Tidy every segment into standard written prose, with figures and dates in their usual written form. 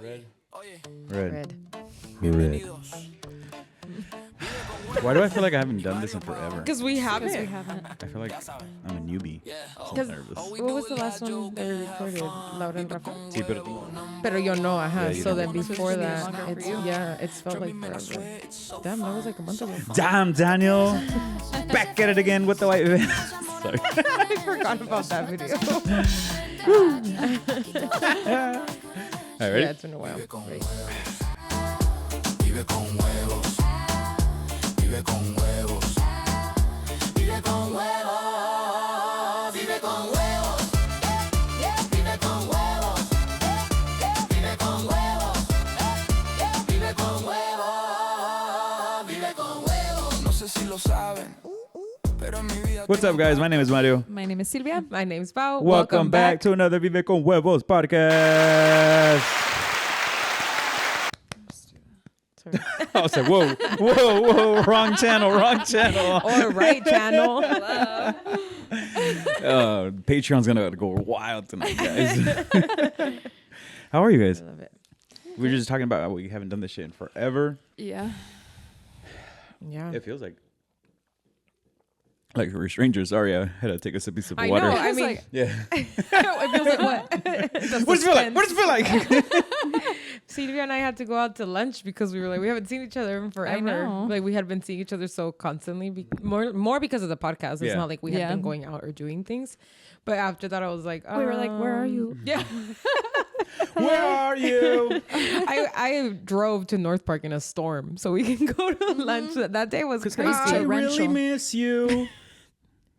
Red. Red. Red. Why do I feel like I haven't done this in forever? Because we haven't. I feel like I'm a newbie. Because what was the last one that we recorded? Laura and Rafa? Sí, pero Pero yo no, Yeah, you so don't. then before that, longer it's, for you. it's felt like forever. Damn, that was like a month ago. Damn, Daniel. Back at it again with the white van. Sorry. I forgot about that video. All right, ready? Yeah, it's been a while. Right. Vive con huevos. Vive con huevos. Vive con huevos. Vive con huevos. Vive con huevos. Vive con huevos. Vive con huevos. Vive con huevos. No sé si lo saben. What's up, guys? My name is Mario. My name is Sylvia. My name's Pao. Welcome back to another Vive con Huevos podcast. I was like, whoa, wrong channel. Or right channel. Patreon's gonna go wild tonight, guys. How are you guys? I love it. We were just talking about how we haven't done this shit in forever. Yeah. Yeah. It feels like we're strangers. Sorry, I had to take a sip of I water. know. I mean, Yeah. it feels like what? What does it feel like? Sylvia and I had to go out to lunch because we were like, we haven't seen each other in forever. know. Like we had been seeing each other so constantly, more because of the podcast. It's Yeah. not like we had Yeah. been going out or doing things. But after that, I was like, We were like, where are you? Yeah. Where are you? I drove to North Park in a storm so we can go to lunch. That day was crazy. I really torrential. miss you.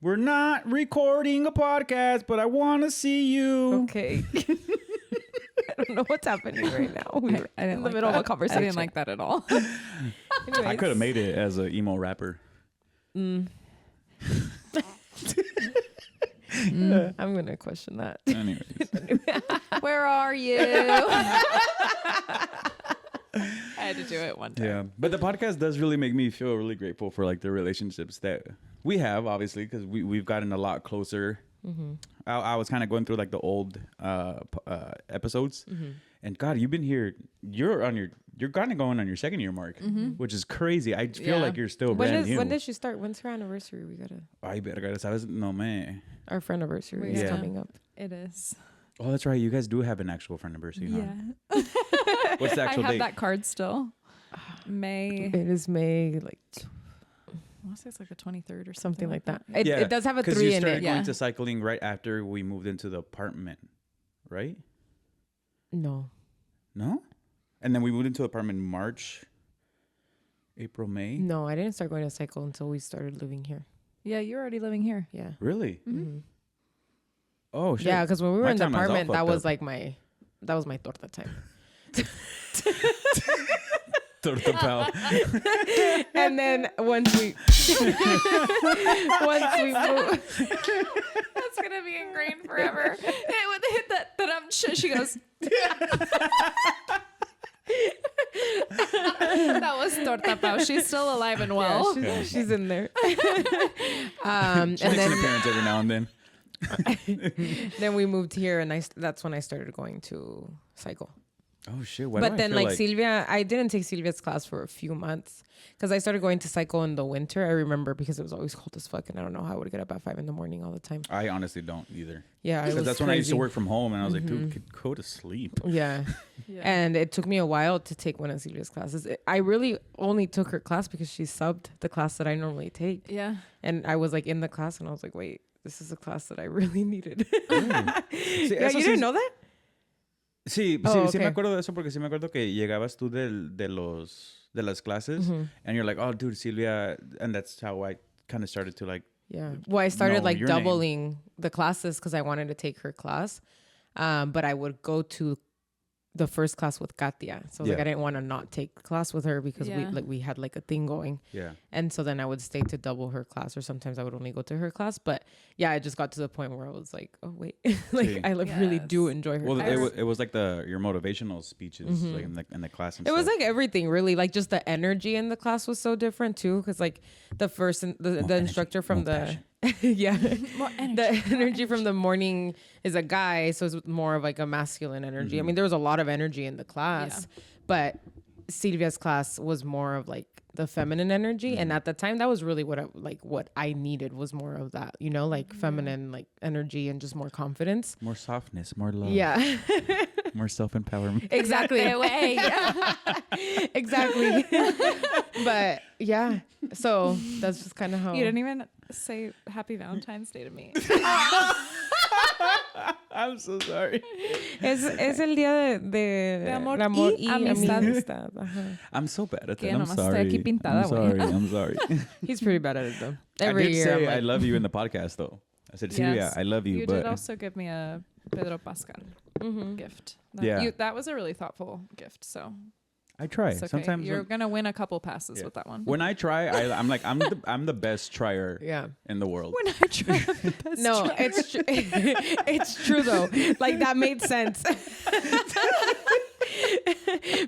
We're not recording a podcast, but I want to see you. Okay. I don't know what's happening right now. We were I didn't in the like middle of that. a conversation. I didn't like that at all. I could have made it as an emo rapper. I'm gonna question that. Anyways. Where are you? I had to do it one time. Yeah, but the podcast does really make me feel really grateful for like the relationships that we have, obviously, because we've gotten a lot closer. Mm-hmm. I was kind of going through like the old episodes, and God, you've been here. You're kind of going on your second year mark, which is crazy. I feel Yeah. like you're still brand new. When did she start? When's her anniversary? We gotta. Ay, verga, ¿sabes? No, man. Our friend anniversary is Yeah. coming up. It is. Oh, that's right. You guys do have an actual friend anniversary, huh? Yeah. What's the actual I have date? that card still. May. It is May, like I want to say it's like the 23rd or something like that. Yeah. It does have a 'cause 3 you in started it. going Yeah. to cycling right after we moved into the apartment, right? No. No? And then we moved into the apartment in March, April, May. No, I didn't start going to cycle until we started living here. Yeah, you're already living here. Yeah. Really? Mm-hmm. Oh, shit. Yeah, because when we were My in the timelines all apartment, that fucked was up. like that was my torta time. Torta pal. And then once we moved, That's gonna be ingrained forever. When they hit that she goes. That was Torta Pao. She's still alive and well. yeah, she's in there. She and makes an then appearance every now and then. then we moved here, and that's when I started going to cycle. Oh, shit. Why But do I then, feel like Sylvia, I didn't take Sylvia's class for a few months because I started going to cycle in the winter. I remember because it was always cold as fuck, and I don't know how I would get up at 5 a.m. all the time. I honestly don't either. Yeah, Because that's when I used to work from home, and I was like, Mm-hmm. dude, go to sleep. Yeah. Yeah. And it took me a while to take one of Sylvia's classes. I really only took her class because she subbed the class that I normally take. Yeah. And I was like in the class, and I was like, wait, this is a class that I really needed. Sí, Yeah, eso you sí didn't know that? Sí, Oh, sí me okay. acuerdo de eso porque sí me acuerdo que llegabas tú de las clases and you're like, oh, dude, Sylvia, and that's how I kind of started to like. Yeah. Well, I started know like your name. doubling the classes because I wanted to take her class. But I would go to the first class with Katia. So like Yeah. I didn't want to not take class with her because Yeah. we had like a thing going. Yeah. And so then I would stay to double her class, or sometimes I would only go to her class. But yeah, I just got to the point where I was like, oh wait, like Sí. I like really do Yes. enjoy her Well, class. it was like your motivational speeches like in the class. And It was stuff. like everything really, like just the energy in the class was so different too. Cause like the first, the instructor from more the, passion. Yeah. More energy. The energy from the morning is a guy, so it's more of like a masculine energy. I mean, there was a lot of energy in the class, but Sylvia's class was more of like the feminine energy, and at the time that was really what I needed was more of that, you know, like feminine like energy and just more confidence, More softness, more love. yeah. More self-empowerment. Exactly. Exactly. But yeah, so that's just kind of how You didn't even say Happy Valentine's Day to me. I'm so sorry. es el día de amor y y amistad. amistad. Ajá. I'm so bad at Que that. I'm nomás estoy sorry. aquí pintada, I'm güey. sorry. I'm sorry. He's pretty bad at it though. I Every did year say I'm I like, love you in the podcast though. I said, Sylvia, Yes. I love you, You but did also give me a Pedro Pascal gift. Yeah. That was a really thoughtful gift. So I try. it's okay. Sometimes You're gonna win a couple passes Yeah. with that one. when I try, I'm the best trier yeah. in the world. When I try the best No, try. it's it's true though. Like that made sense.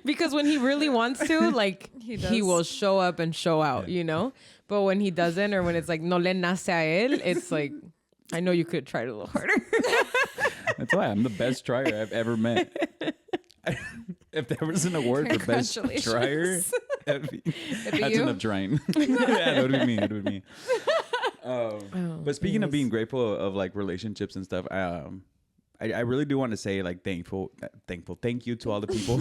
Because when he really wants to, like He he does. will show up and show out, Yeah. you know? But when he doesn't, or when it's like no le nace a él, it's like I know you could try it a little harder. That's why I'm the best trier I've ever met. If there was an award for best trier, that's you? enough trying. Yeah, that would be me. That would be me. But speaking of being grateful of like relationships and stuff, I really do want to say like thankful. Thank you to all the people.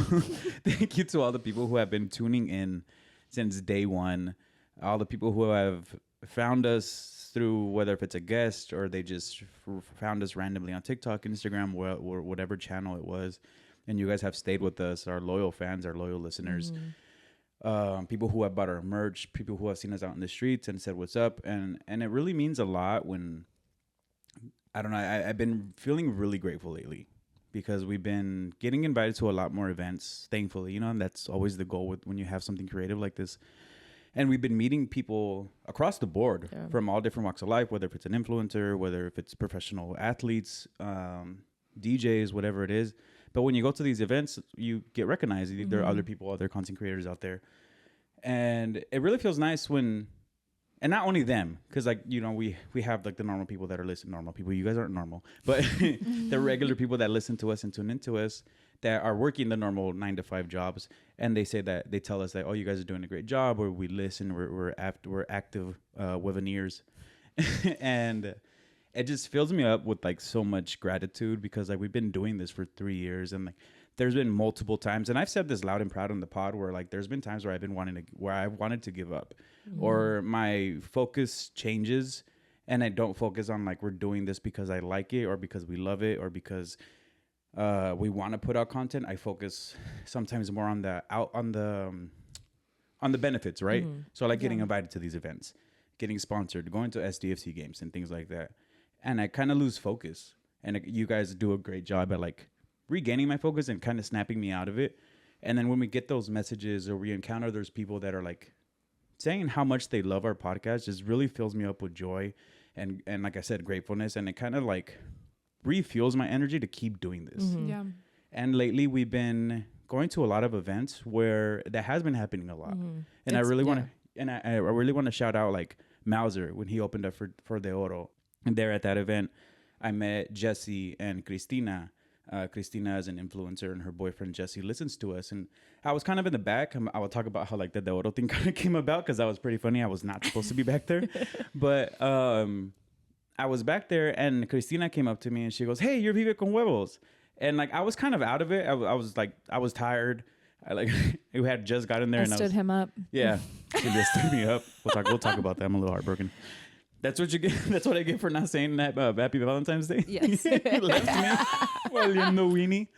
Thank you to all the people who have been tuning in since day one. All the people who have found us through, whether if it's a guest or they just found us randomly on TikTok, Instagram, or whatever channel it was. And you guys have stayed with us, our loyal fans, our loyal listeners. People who have bought our merch, people who have seen us out in the streets and said what's up. And it really means a lot when, I don't know, I've been feeling really grateful lately because we've been getting invited to a lot more events, thankfully, you know, and that's always the goal when you have something creative like this. And we've been meeting people across the board from all different walks of life, whether if it's an influencer, whether if it's professional athletes, DJs, whatever it is. But when you go to these events, you get recognized. There are other people, other content creators out there. And it really feels nice when, and not only them, because like, you know, we have like the normal people that are listening, normal people. You guys aren't normal, but the regular people that listen to us and tune into us that are working the normal 9-to-5 jobs. And they say that, they tell us that, oh, you guys are doing a great job, or we listen, we're active webineers. And it just fills me up with like so much gratitude because like we've been doing this for 3 years, and like there's been multiple times, and I've said this loud and proud on the pod, where like there's been times where I wanted to give up, or my focus changes and I don't focus on like we're doing this because I like it or because we love it or because we want to put out content. I focus sometimes more on the benefits, right? So like getting invited to these events, getting sponsored, going to SDFC games and things like that. And I kind of lose focus. And you guys do a great job at like regaining my focus and kind of snapping me out of it. And then when we get those messages or we encounter those people that are like saying how much they love our podcast, just really fills me up with joy and like I said, gratefulness. And it kind of like refuels my energy to keep doing this. Yeah. Mm-hmm. And lately we've been going to a lot of events where that has been happening a lot. And I really want to, and I really want to shout out like Mauser when he opened up for De Oro. And there at that event, I met Jesse and Cristina. Cristina is an influencer, and her boyfriend Jesse listens to us. And I was kind of in the back. I will talk about how like the De Oro thing kind of came about because that was pretty funny. I was not supposed to be back there, but I was back there, and Cristina came up to me and she goes, "Hey, you're Vive con Huevos." And like I was kind of out of it. I was tired. We had just gotten there, and Stood him up. Yeah, Sylvia stood me up. We'll talk about that. I'm a little heartbroken. That's what you get. That's what I get for not saying that Happy Valentine's Day. Yes. You left me while you're no weenie.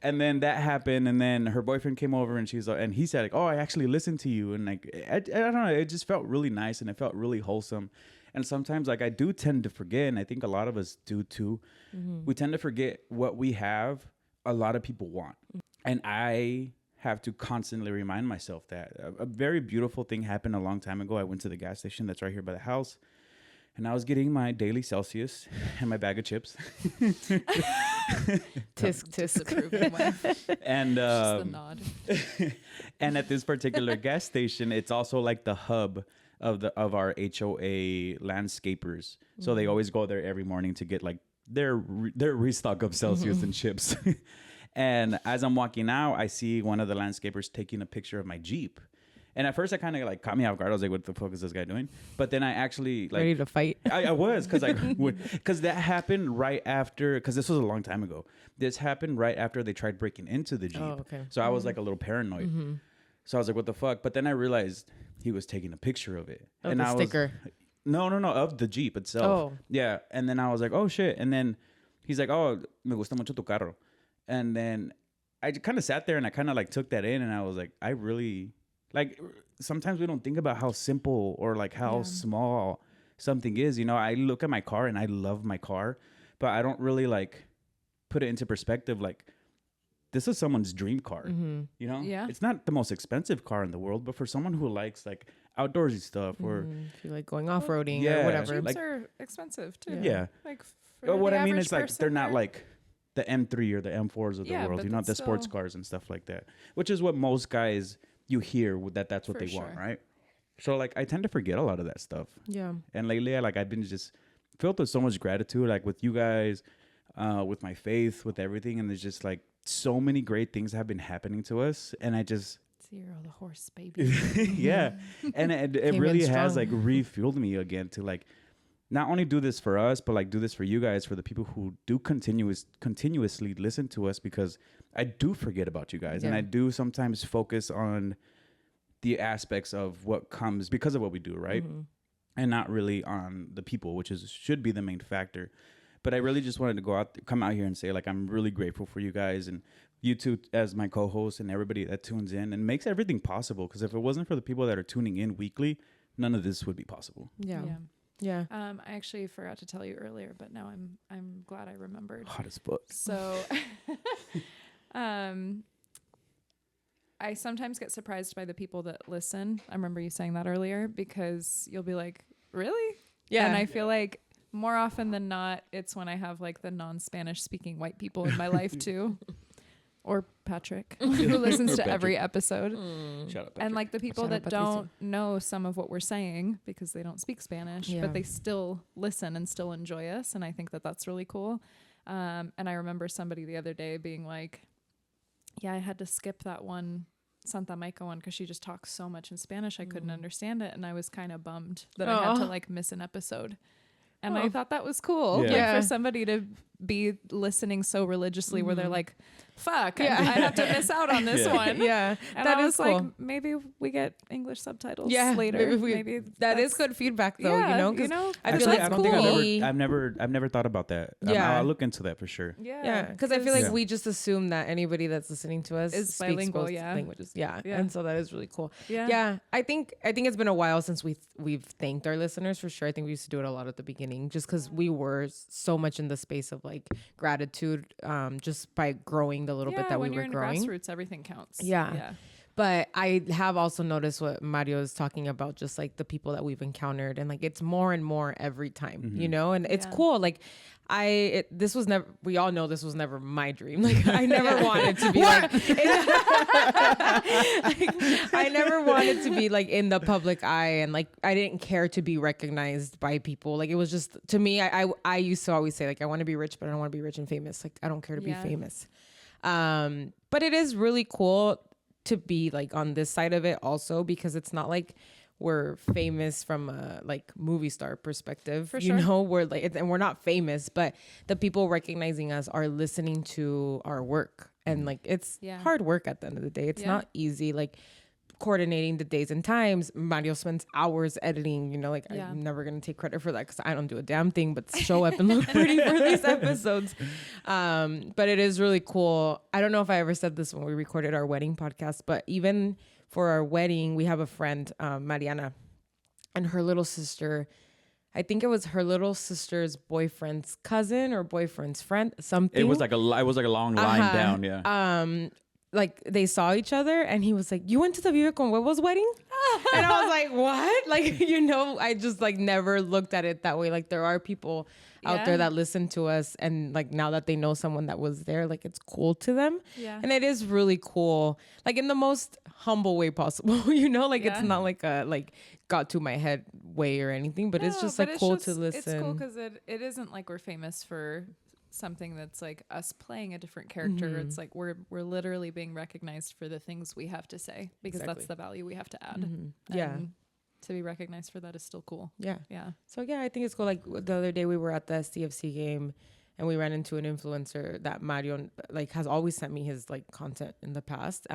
And then that happened, and then her boyfriend came over, and she's like, and he said, like, "Oh, I actually listened to you," and like, I don't know, it just felt really nice, and it felt really wholesome. And sometimes, like, I do tend to forget, and I think a lot of us do too. We tend to forget what we have. A lot of people want, and I have to constantly remind myself that a very beautiful thing happened a long time ago. I went to the gas station that's right here by the house, and I was getting my daily Celsius and my bag of chips. Tisk tisk. Approving one. And Just the nod. and at this particular gas station, it's also like the hub of our HOA landscapers. So they always go there every morning to get like their restock of Celsius and chips. And as I'm walking out, I see one of the landscapers taking a picture of my Jeep. And at first, I kind of like caught me off guard. I was like, "What the fuck is this guy doing?" But then I actually like ready to fight. I was because that happened right after. Because this was a long time ago. This happened right after they tried breaking into the Jeep. Oh, okay. So I was like a little paranoid. So I was like, "What the fuck?" But then I realized he was taking a picture of it. Oh, and the I sticker. No, of the Jeep itself. Oh. Yeah. And then I was like, "Oh shit!" And then he's like, "Oh, me gusta mucho tu carro." And then I kind of sat there and I kind of like took that in, and I was like, I really like. Sometimes we don't think about how simple or like how small something is. You know, I look at my car and I love my car, but I don't really like put it into perspective. Like, this is someone's dream car. You know, it's not the most expensive car in the world, but for someone who likes like outdoorsy stuff or if you like going off roading Yeah, or whatever. Jeeps like- are expensive too. yeah. Like What I mean average is like they're person, not like the M3 or the M4s of the Yeah, world. but You know, the that's sports still- cars and stuff like that, which is what most guys you hear that's what For they want, sure. right? So like I tend to forget a lot of that stuff. Yeah. And lately, like I've been just filled with so much gratitude, like with you guys, with my faith, with everything, and there's just like so many great things have been happening to us, and I just Zero the horse baby. yeah, and it Came in really has strong. like refueled me again to like not only do this for us, but like do this for you guys, for the people who do continuously listen to us, because I do forget about you guys, and Yeah. I do sometimes focus on the aspects of what comes because of what we do, right? And not really on the people, which should be the main factor. But I really just wanted to come out here and say, like, I'm really grateful for you guys and you two as my co-host and everybody that tunes in and makes everything possible. Because if it wasn't for the people that are tuning in weekly, none of this would be possible. Yeah. Yeah. Yeah. I actually forgot to tell you earlier, but now I'm glad I remembered. Hot as fuck. So, I sometimes get surprised by the people that listen. I remember you saying that earlier, because you'll be like, really? Yeah. And I feel like more often than not, it's when I have like the non-Spanish speaking white people in my life too. Or Patrick, who listens to every episode. Shout out, And like the people Shout out, that don't know some of what we're saying because they don't speak Spanish, Yeah. but they still listen and still enjoy us. And I think that that's really cool. And I remember somebody the other day being like, yeah, I had to skip that one Santa Mica one because she just talks so much in Spanish. I couldn't understand it. And I was kind of bummed that I had to like miss an episode. And I thought that was cool. Yeah. Like Yeah. for somebody to be listening so religiously where they're like, fuck, Yeah. I have to miss out on this Yeah. one. Yeah. And that I is was cool. like, maybe we get English subtitles Yeah, later. maybe that is good feedback though, Yeah, you know, you because know, I Actually, feel like I that's don't think we- I've never thought about that. Yeah. I'll look into that for sure. yeah, because I feel like Yeah. we just assume that anybody that's listening to us Is speaks bilingual, both yeah. languages. Yeah. Yeah. And so that is really cool. Yeah. Yeah. I think it's been a while since we've thanked our listeners for sure. I think we used to do it a lot at the beginning just because we were so much in the space of like gratitude, just by growing the little bit that when we you're were in growing. grassroots, everything counts. Yeah. But I have also noticed what Mario is talking about, just like the people that we've encountered, and like it's more and more every time, you know, and it's Yeah. cool. Like this was never, we all know this was never my dream. Like I never wanted to be like, I never wanted to be like in the public eye, and like I didn't care to be recognized by people. Like it was just, to me, I used to always say like I want to be rich, but I don't want to be rich and famous. Like I don't care to be Yeah. famous. But it is really cool to be like on this side of it also, because it's not like we're famous from a like movie star perspective, For you sure. know, we're like, and we're not famous, but the people recognizing us are listening to our work, and like it's Yeah. hard work at the end of the day. It's Yeah. not easy, like coordinating the days and times. Mario spends hours editing, you know, like Yeah. I'm never gonna take credit for that because I don't do a damn thing but show up and look pretty for these episodes. But it is really cool. I don't know if I ever said this when we recorded our wedding podcast, but even for our wedding, we have a friend, Mariana, and her little sister. I think it was her little sister's boyfriend's cousin or boyfriend's friend, something. It was like a long line Uh-huh. down. Yeah. Like they saw each other, and he was like, "You went to the Vive con Huevos wedding?" And I was like, "What?" Like, you know, I just like never looked at it that way. Like there are people out there that listen to us, and like now that they know someone that was there, like it's cool to them. Yeah. And it is really cool, like in the most humble way possible, you know, like it's not like a like got to my head way or anything, but it's just like cool to listen. It's cool because it isn't like we're famous for something that's like us playing a different character. It's like we're literally being recognized for the things we have to say, because that's the value we have to add. And to be recognized for that is still cool. Yeah. So yeah, I think it's cool. Like the other day we were at the CFC game and we ran into an influencer that Mario like has always sent me his like content in the past.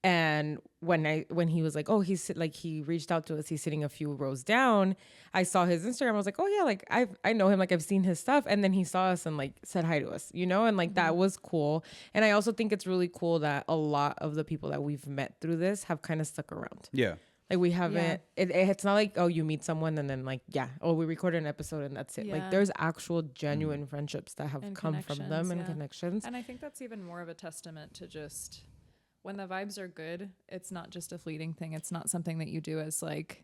And when he was like, oh, he reached out to us, he's sitting a few rows down. I saw his Instagram. I was like, oh yeah, like I know him, like I've seen his stuff. And then he saw us and like said hi to us, you know, and like that was cool. And I also think it's really cool that a lot of the people that we've met through this have kind of stuck around. Yeah. Like we haven't, it's not like, oh, you meet someone and then like, we recorded an episode and that's it. Like there's actual genuine friendships that have come from them and connections. And I think that's even more of a testament to just when the vibes are good, it's not just a fleeting thing. It's not something that you do as like,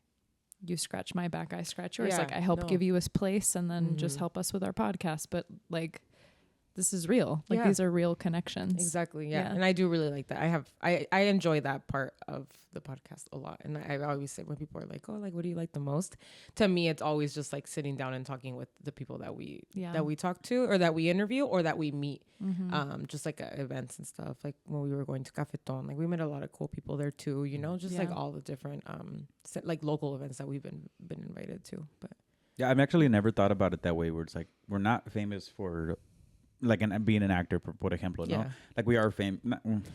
you scratch my back, I scratch yours. Like I help give you a place and then just help us with our podcast. But like, this is real. Like these are real connections. Exactly. Yeah. And I do really like that. I enjoy that part of the podcast a lot. And I always say when people are like, oh, like, what do you like the most? To me, it's always just like sitting down and talking with the people that we talk to or that we interview or that we meet. Just like events and stuff. Like when we were going to Cafeton, like we met a lot of cool people there too, you know, just like all the different like local events that we've been invited to. But yeah, I've actually never thought about it that way, where it's like we're not famous for like being an actor, por ejemplo, no? Like we are famous.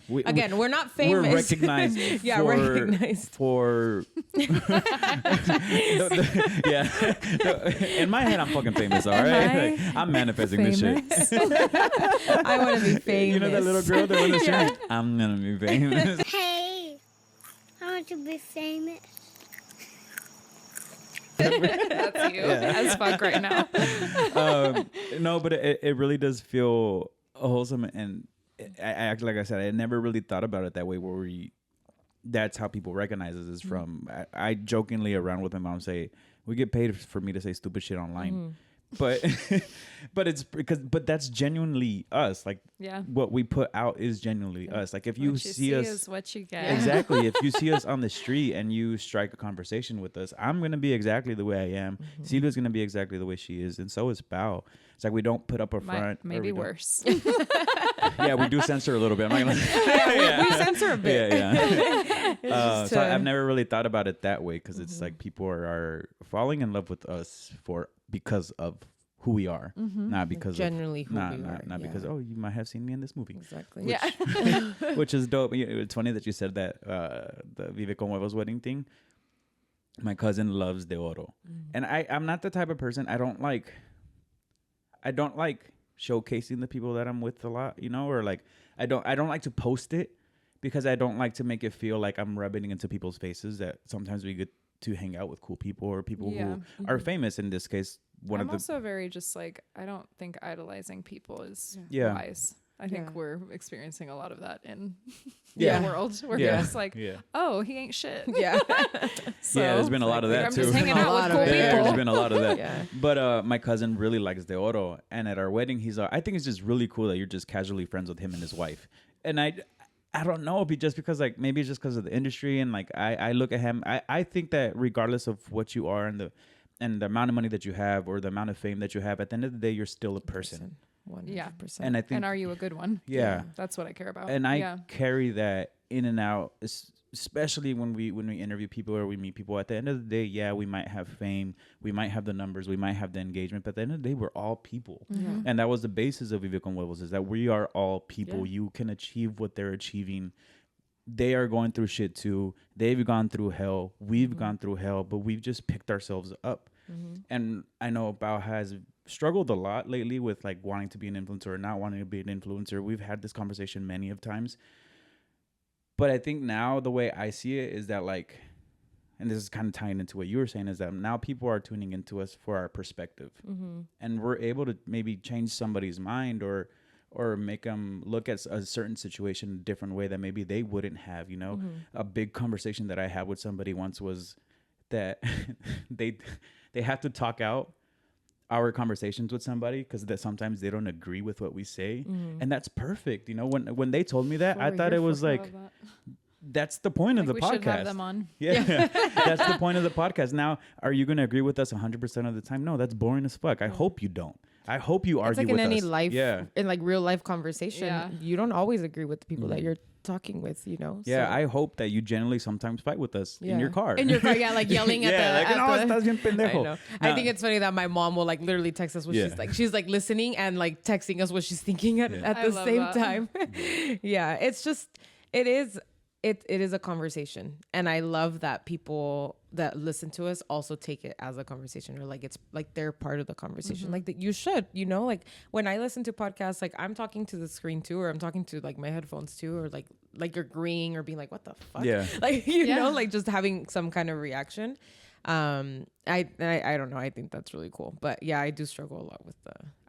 We're not famous. We're recognized. For in my head, I'm fucking famous. All right, like, I'm manifesting famous? This shit. I want to be famous. You know that little girl that was saying, "I'm gonna be famous." Hey, I want to be famous. That's you as fuck right now. No, but it really does feel wholesome, and like I said, I never really thought about it that way. Where that's how people recognize us is from. I jokingly around with my mom say we get paid for me to say stupid shit online. But but that's genuinely us. Like what we put out is genuinely us. Like if you see us, is what you get. Exactly. If you see us on the street and you strike a conversation with us, I'm gonna be exactly the way I am. Sylvia's gonna be exactly the way she is, and so is Bao. It's like we don't put up a front. Maybe worse. Yeah, we do censor a little bit. I'm not gonna we censor a bit. So I've never really thought about it that way, because it's like people are falling in love with us because of who we are, not because generally of, who we are. Not because you might have seen me in this movie. Exactly. Which is dope. It's funny that you said that the Vive con Huevos wedding thing. My cousin loves De Oro, and I'm not the type of person. I don't like showcasing the people that I'm with a lot, you know, or like I don't like to post it, because I don't like to make it feel like I'm rubbing into people's faces that sometimes we get to hang out with cool people or people who are famous. In this case, I'm also very just like, I don't think idolizing people is wise. I think we're experiencing a lot of that in the world, where you're just like, oh, he ain't shit. So there's been a lot of that too. I'm just hanging out with cool people. There's been a lot of that. But my cousin really likes De Oro, and at our wedding, I think it's just really cool that you're just casually friends with him and his wife. And I don't know if just because like maybe it's just because of the industry, and like I look at him, I think that regardless of what you are and the amount of money that you have or the amount of fame that you have, at the end of the day, you're still a person. 100%. And I think, and are you a good one? Yeah, that's what I care about. And I carry that in and out, especially when we interview people or we meet people. At the end of the day, we might have fame, we might have the numbers, we might have the engagement, but at the end of the day, we're all people. And that was the basis of Vive con Huevos, is that we are all people. You can achieve what they're achieving. They are going through shit too. They've gone through hell. We've gone through hell, but we've just picked ourselves up. And I know Bao has struggled a lot lately with like wanting to be an influencer or not wanting to be an influencer. We've had this conversation many of times. But I think now the way I see it is that like, and this is kind of tying into what you were saying, is that now people are tuning into us for our perspective. And we're able to maybe change somebody's mind or make them look at a certain situation a different way that maybe they wouldn't have, you know. A big conversation that I had with somebody once was that they have to talk out our conversations with somebody because that sometimes they don't agree with what we say, and that's perfect. You know, when they told me that, I thought it was like, that's the point of the we podcast. should have them on. Yeah, that's the point of the podcast. Now, are you going to agree with us 100% of the time? No, that's boring as fuck. I hope you don't. I hope you argue it's like with in any us. life, in like real life conversation, Yeah. you don't always agree with the people that you're talking with, you know? Yeah, So, I hope that you generally sometimes fight with us in your car. in your car, yeah, like yelling at the. no, at the estás bien pendejo. I know. I think it's funny that my mom will like literally text us what she's like listening and like texting us what she's thinking at I the love same that. time. Yeah, it's just it is a conversation, and I love that people that listen to us also take it as a conversation, or like it's like they're part of the conversation. Like that you should, you know, like when I listen to podcasts, like I'm talking to the screen too, or I'm talking to like my headphones too, or like agreeing or being like, what the fuck? Yeah. Like, you know, like just having some kind of reaction. I don't know. I think that's really cool. But yeah, I do struggle a lot with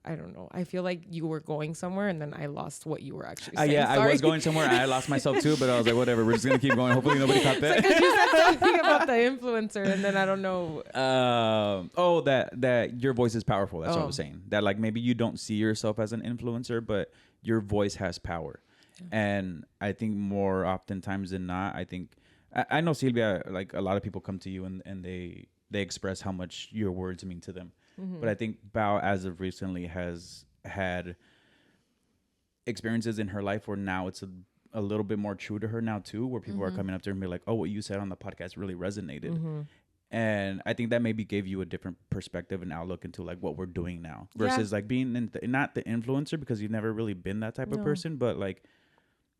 I don't know. I feel like you were going somewhere and then I lost what you were actually saying. Yeah, Sorry. I was going somewhere. I lost myself too, but I was like, whatever. We're just going to keep going. Hopefully nobody caught that. Because you said something about the influencer and then I don't know. That your voice is powerful. That's what I was saying. That like maybe you don't see yourself as an influencer, but your voice has power. Yeah. And I think more oftentimes than not, I know Sylvia, like a lot of people come to you and they express how much your words mean to them. Mm-hmm. But I think Bao, as of recently, has had experiences in her life where now it's a little bit more true to her now too, where people are coming up to her and be like, oh, what you said on the podcast really resonated. Mm-hmm. And I think that maybe gave you a different perspective and outlook into like what we're doing now versus like being not the influencer, because you've never really been that type of person, but like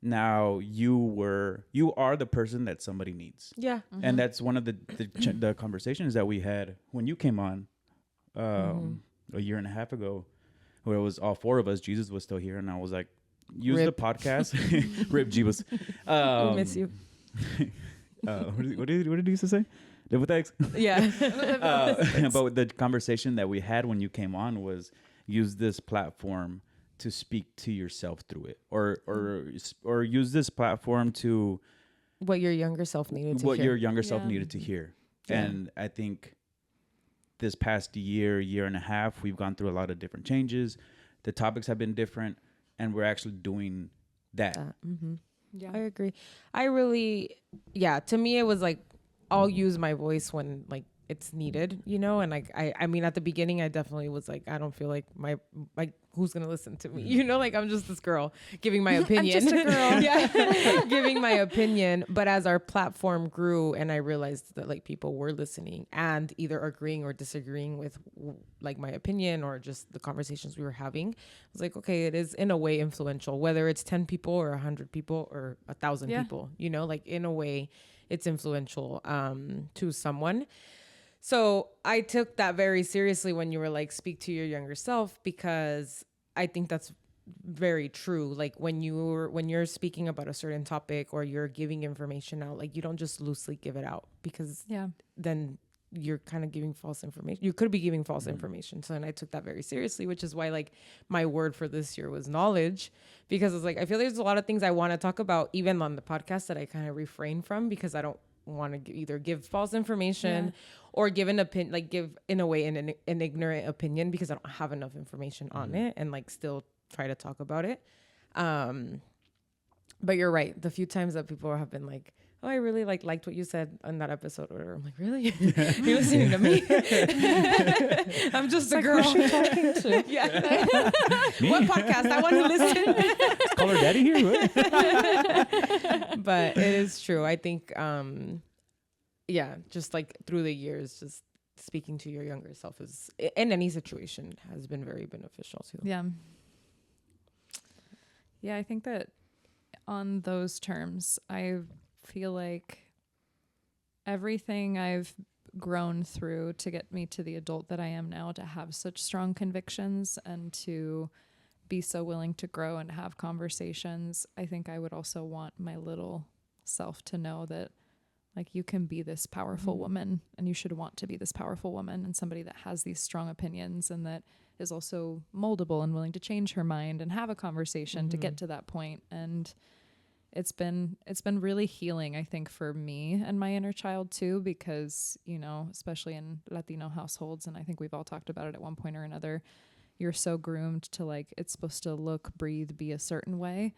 now you are the person that somebody needs. Yeah. Mm-hmm. And that's one of the conversations that we had when you came on a year and a half ago, where it was all four of us. Jesus was still here, and I was like, use the podcast. Rip Jesus. We miss you. What did he used to say? Live with X. Yeah. But the conversation that we had when you came on was use this platform to speak to yourself through it, or use this platform to what your younger self needed to hear. Your younger self needed to hear. Yeah. And I think this past year and a half, we've gone through a lot of different changes. The topics have been different, and we're actually doing that. Mm-hmm. Yeah, I agree. To me, it was like, I'll use my voice when like it's needed, you know? And like, I mean, at the beginning, I definitely was like, I don't feel like who's going to listen to me? You know, like I'm just this girl giving my opinion. I'm just a girl. Yeah. Giving my opinion. But as our platform grew and I realized that like people were listening and either agreeing or disagreeing with like my opinion or just the conversations we were having, I was like, okay, it is in a way influential, whether it's 10 people or 100 people or 1,000 people, you know, like in a way it's influential to someone. So I took that very seriously when you were like, speak to your younger self, because I think that's very true. Like when you're speaking about a certain topic or you're giving information out, like you don't just loosely give it out, because then you're kind of giving false information. You could be giving false information. So then I took that very seriously, which is why like my word for this year was knowledge, because it's like, I feel there's a lot of things I want to talk about even on the podcast that I kind of refrain from, because I don't want to either give false information or give an opinion, like give in a way an ignorant opinion, because I don't have enough information on it, and like still try to talk about it. But you're right. The few times that people have been like, oh, I really liked what you said on that episode, or I'm like, really? You're listening to me? I'm just a girl. Who's she talking to? Yeah. What podcast? I want to listen. Call her daddy here. What? But it is true. I think, just like through the years, just speaking to your younger self is, in any situation, has been very beneficial too. Yeah. Yeah, I think that on those terms, I feel like everything I've grown through to get me to the adult that I am now, to have such strong convictions and to be so willing to grow and have conversations, I think I would also want my little self to know that like you can be this powerful woman, and you should want to be this powerful woman, and somebody that has these strong opinions and that is also moldable and willing to change her mind and have a conversation to get to that point. And it's been really healing, I think, for me and my inner child too, because, you know, especially in Latino households, and I think we've all talked about it at one point or another, you're so groomed to like, it's supposed to look, breathe, be a certain way.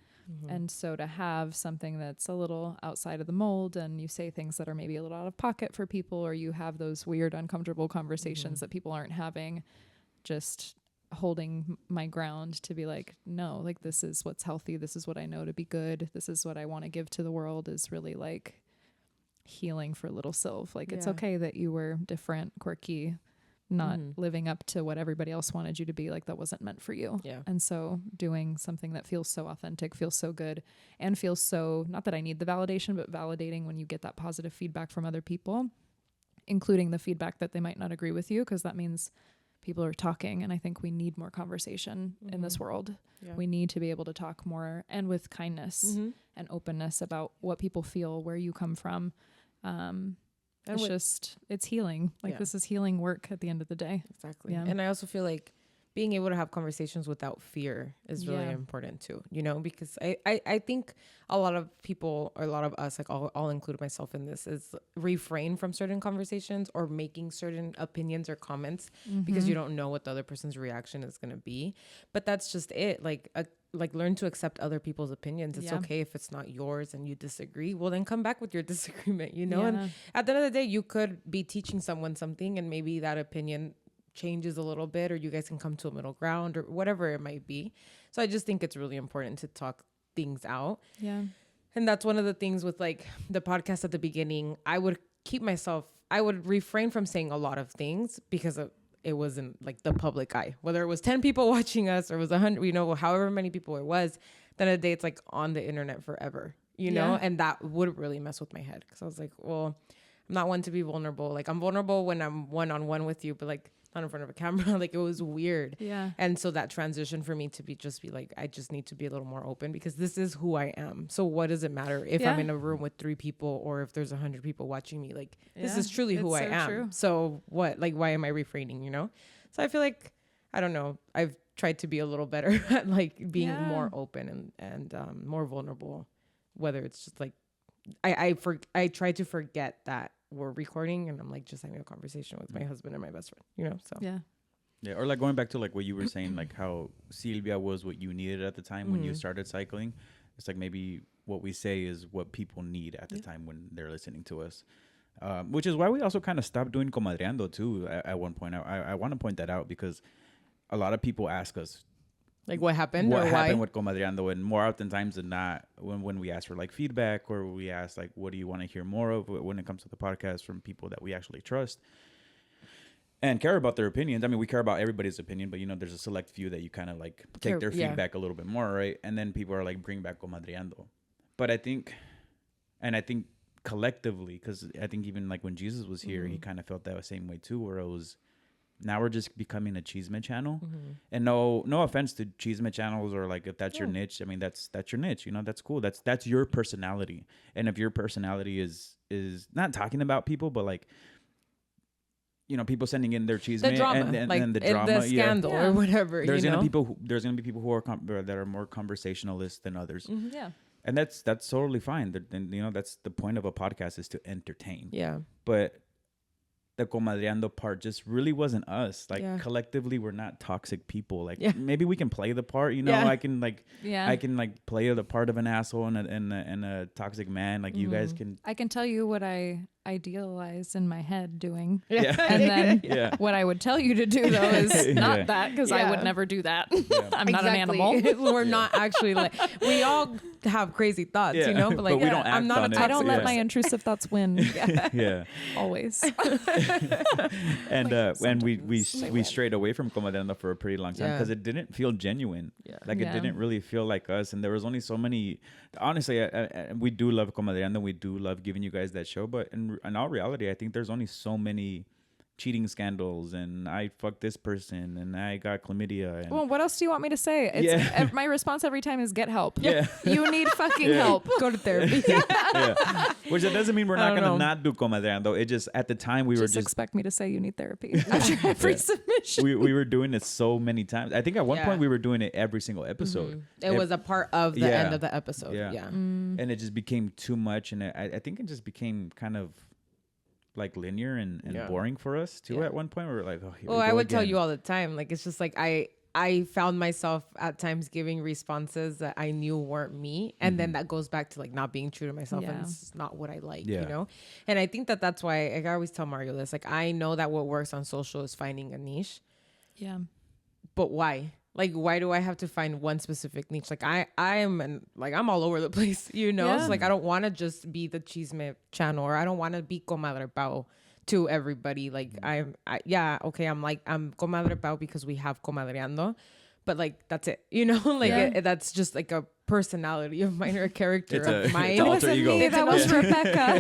And so to have something that's a little outside of the mold, and you say things that are maybe a little out of pocket for people, or you have those weird, uncomfortable conversations that people aren't having, just holding my ground to be like, no, like, this is what's healthy. This is what I know to be good. This is what I want to give to the world, is really like healing for little Sylv. Like, it's okay that you were different, quirky, not living up to what everybody else wanted you to be. Like, that wasn't meant for you. Yeah. And so doing something that feels so authentic, feels so good, and feels so, not that I need the validation, but validating when you get that positive feedback from other people, including the feedback that they might not agree with you, because that means people are talking. And I think we need more conversation in this world. Yeah. We need to be able to talk more, and with kindness and openness about what people feel, where you come from. It's healing. Like, this is healing work at the end of the day. Exactly. Yeah. And I also feel like being able to have conversations without fear is really important too, you know, because I think a lot of people, or a lot of us, like I'll include myself in this, is refrain from certain conversations or making certain opinions or comments because you don't know what the other person's reaction is going to be. But that's just it. Like learn to accept other people's opinions. It's okay if it's not yours and you disagree. Well, then come back with your disagreement, you know? And at the end of the day, you could be teaching someone something, and maybe that opinion changes a little bit, or you guys can come to a middle ground, or whatever it might be. So I just think it's really important to talk things out. Yeah. And that's one of the things with like the podcast at the beginning. I would refrain from saying a lot of things because it wasn't like the public eye, whether it was 10 people watching us or it was 100, you know, however many people it was. At the end of the day, it's like on the internet forever, you know? And that would really mess with my head, because I was like, well, I'm not one to be vulnerable. Like, I'm vulnerable when I'm one-on-one with you, but like not in front of a camera. Like, it was weird. Yeah. And so that transition for me to be like, I just need to be a little more open, because this is who I am. So what does it matter if I'm in a room with 3 people or if there's 100 people watching me? Like, this is truly who I am. True. So what, like, why am I refraining, you know? So I feel like, I don't know, I've tried to be a little better at like being more open and more vulnerable, whether it's just like, I try to forget that we're recording and I'm like just having a conversation with my husband and my best friend, you know? So yeah, or like going back to like what you were saying, like how Sylvia was what you needed at the time when you started cycling. It's like maybe what we say is what people need at the time when they're listening to us, which is why we also kind of stopped doing Comadreando too at one point. I want to point that out, because a lot of people ask us, like, what happened with Comadreando, and more often times than not, when we ask for like feedback, or we ask like, what do you want to hear more of when it comes to the podcast, from people that we actually trust and care about their opinions. I mean, we care about everybody's opinion, but you know, there's a select few that you kind of like take their feedback a little bit more, right? And then people are like, bring back Comadreando. But I think collectively, because I think even like when Jesus was here, he kind of felt that same way too, where it was, now we're just becoming a chisme channel. And no offense to chisme channels, or like if that's your niche. I mean, that's your niche, you know, that's cool. That's your personality. And if your personality is not talking about people, but like, you know, people sending in their chisme, the drama, and the drama, the scandal or whatever. There's gonna be people who are that are more conversationalists than others. Yeah. And that's totally fine. And you know, that's the point of a podcast, is to entertain. Yeah. But the Comadreando part just really wasn't us. Like, collectively, we're not toxic people. Like, maybe we can play the part, you know, I can play the part of an asshole and a toxic man. Like, you guys can. I can tell you what I idealize in my head doing. Yeah. And then what I would tell you to do, though, is not that, because I would never do that. I'm not an animal. We're not actually like, we all have crazy thoughts, you know, but like, but we don't act I'm not on I don't let my intrusive thoughts win. Always. And we strayed away from Comadreando for a pretty long time, because it didn't feel genuine. Like, it didn't really feel like us, and there was only so many. Honestly, we do love Comadreando, we do love giving you guys that show, but in all reality, I think there's only so many cheating scandals and I fucked this person and I got chlamydia. And Well, what else do you want me to say? My response every time is get help. Yeah. You need fucking help. Go to therapy. yeah. Which it doesn't mean we're not going to not do comadreando. It just, at the time, we were just expect me to say you need therapy after every submission. We were doing it so many times. I think at one Yeah. point we were doing it every single episode. It was a part of the end of the episode. Yeah. And it just became too much. And I think it just became kind of like linear and boring for us too. At one point we were like, oh, here we go I would again. tell you all the time, like, it's just like I found myself at times giving responses that I knew weren't me, and then that goes back to like not being true to myself, and it's not what I like, you know. And I think that's why, like, I always tell Mario this, like, I know that what works on social is finding a niche, but why? Like, why do I have to find one specific niche? Like, I'm all over the place, you know? Yeah. So, like, I don't want to just be the chisme channel, or I don't want to be comadre pao to everybody. Like, I'm comadre pao because we have comadreando, but like, that's it, you know? Like, that's just like a personality of mine or a character of mine. It's alter ego. Me, that was Rebecca.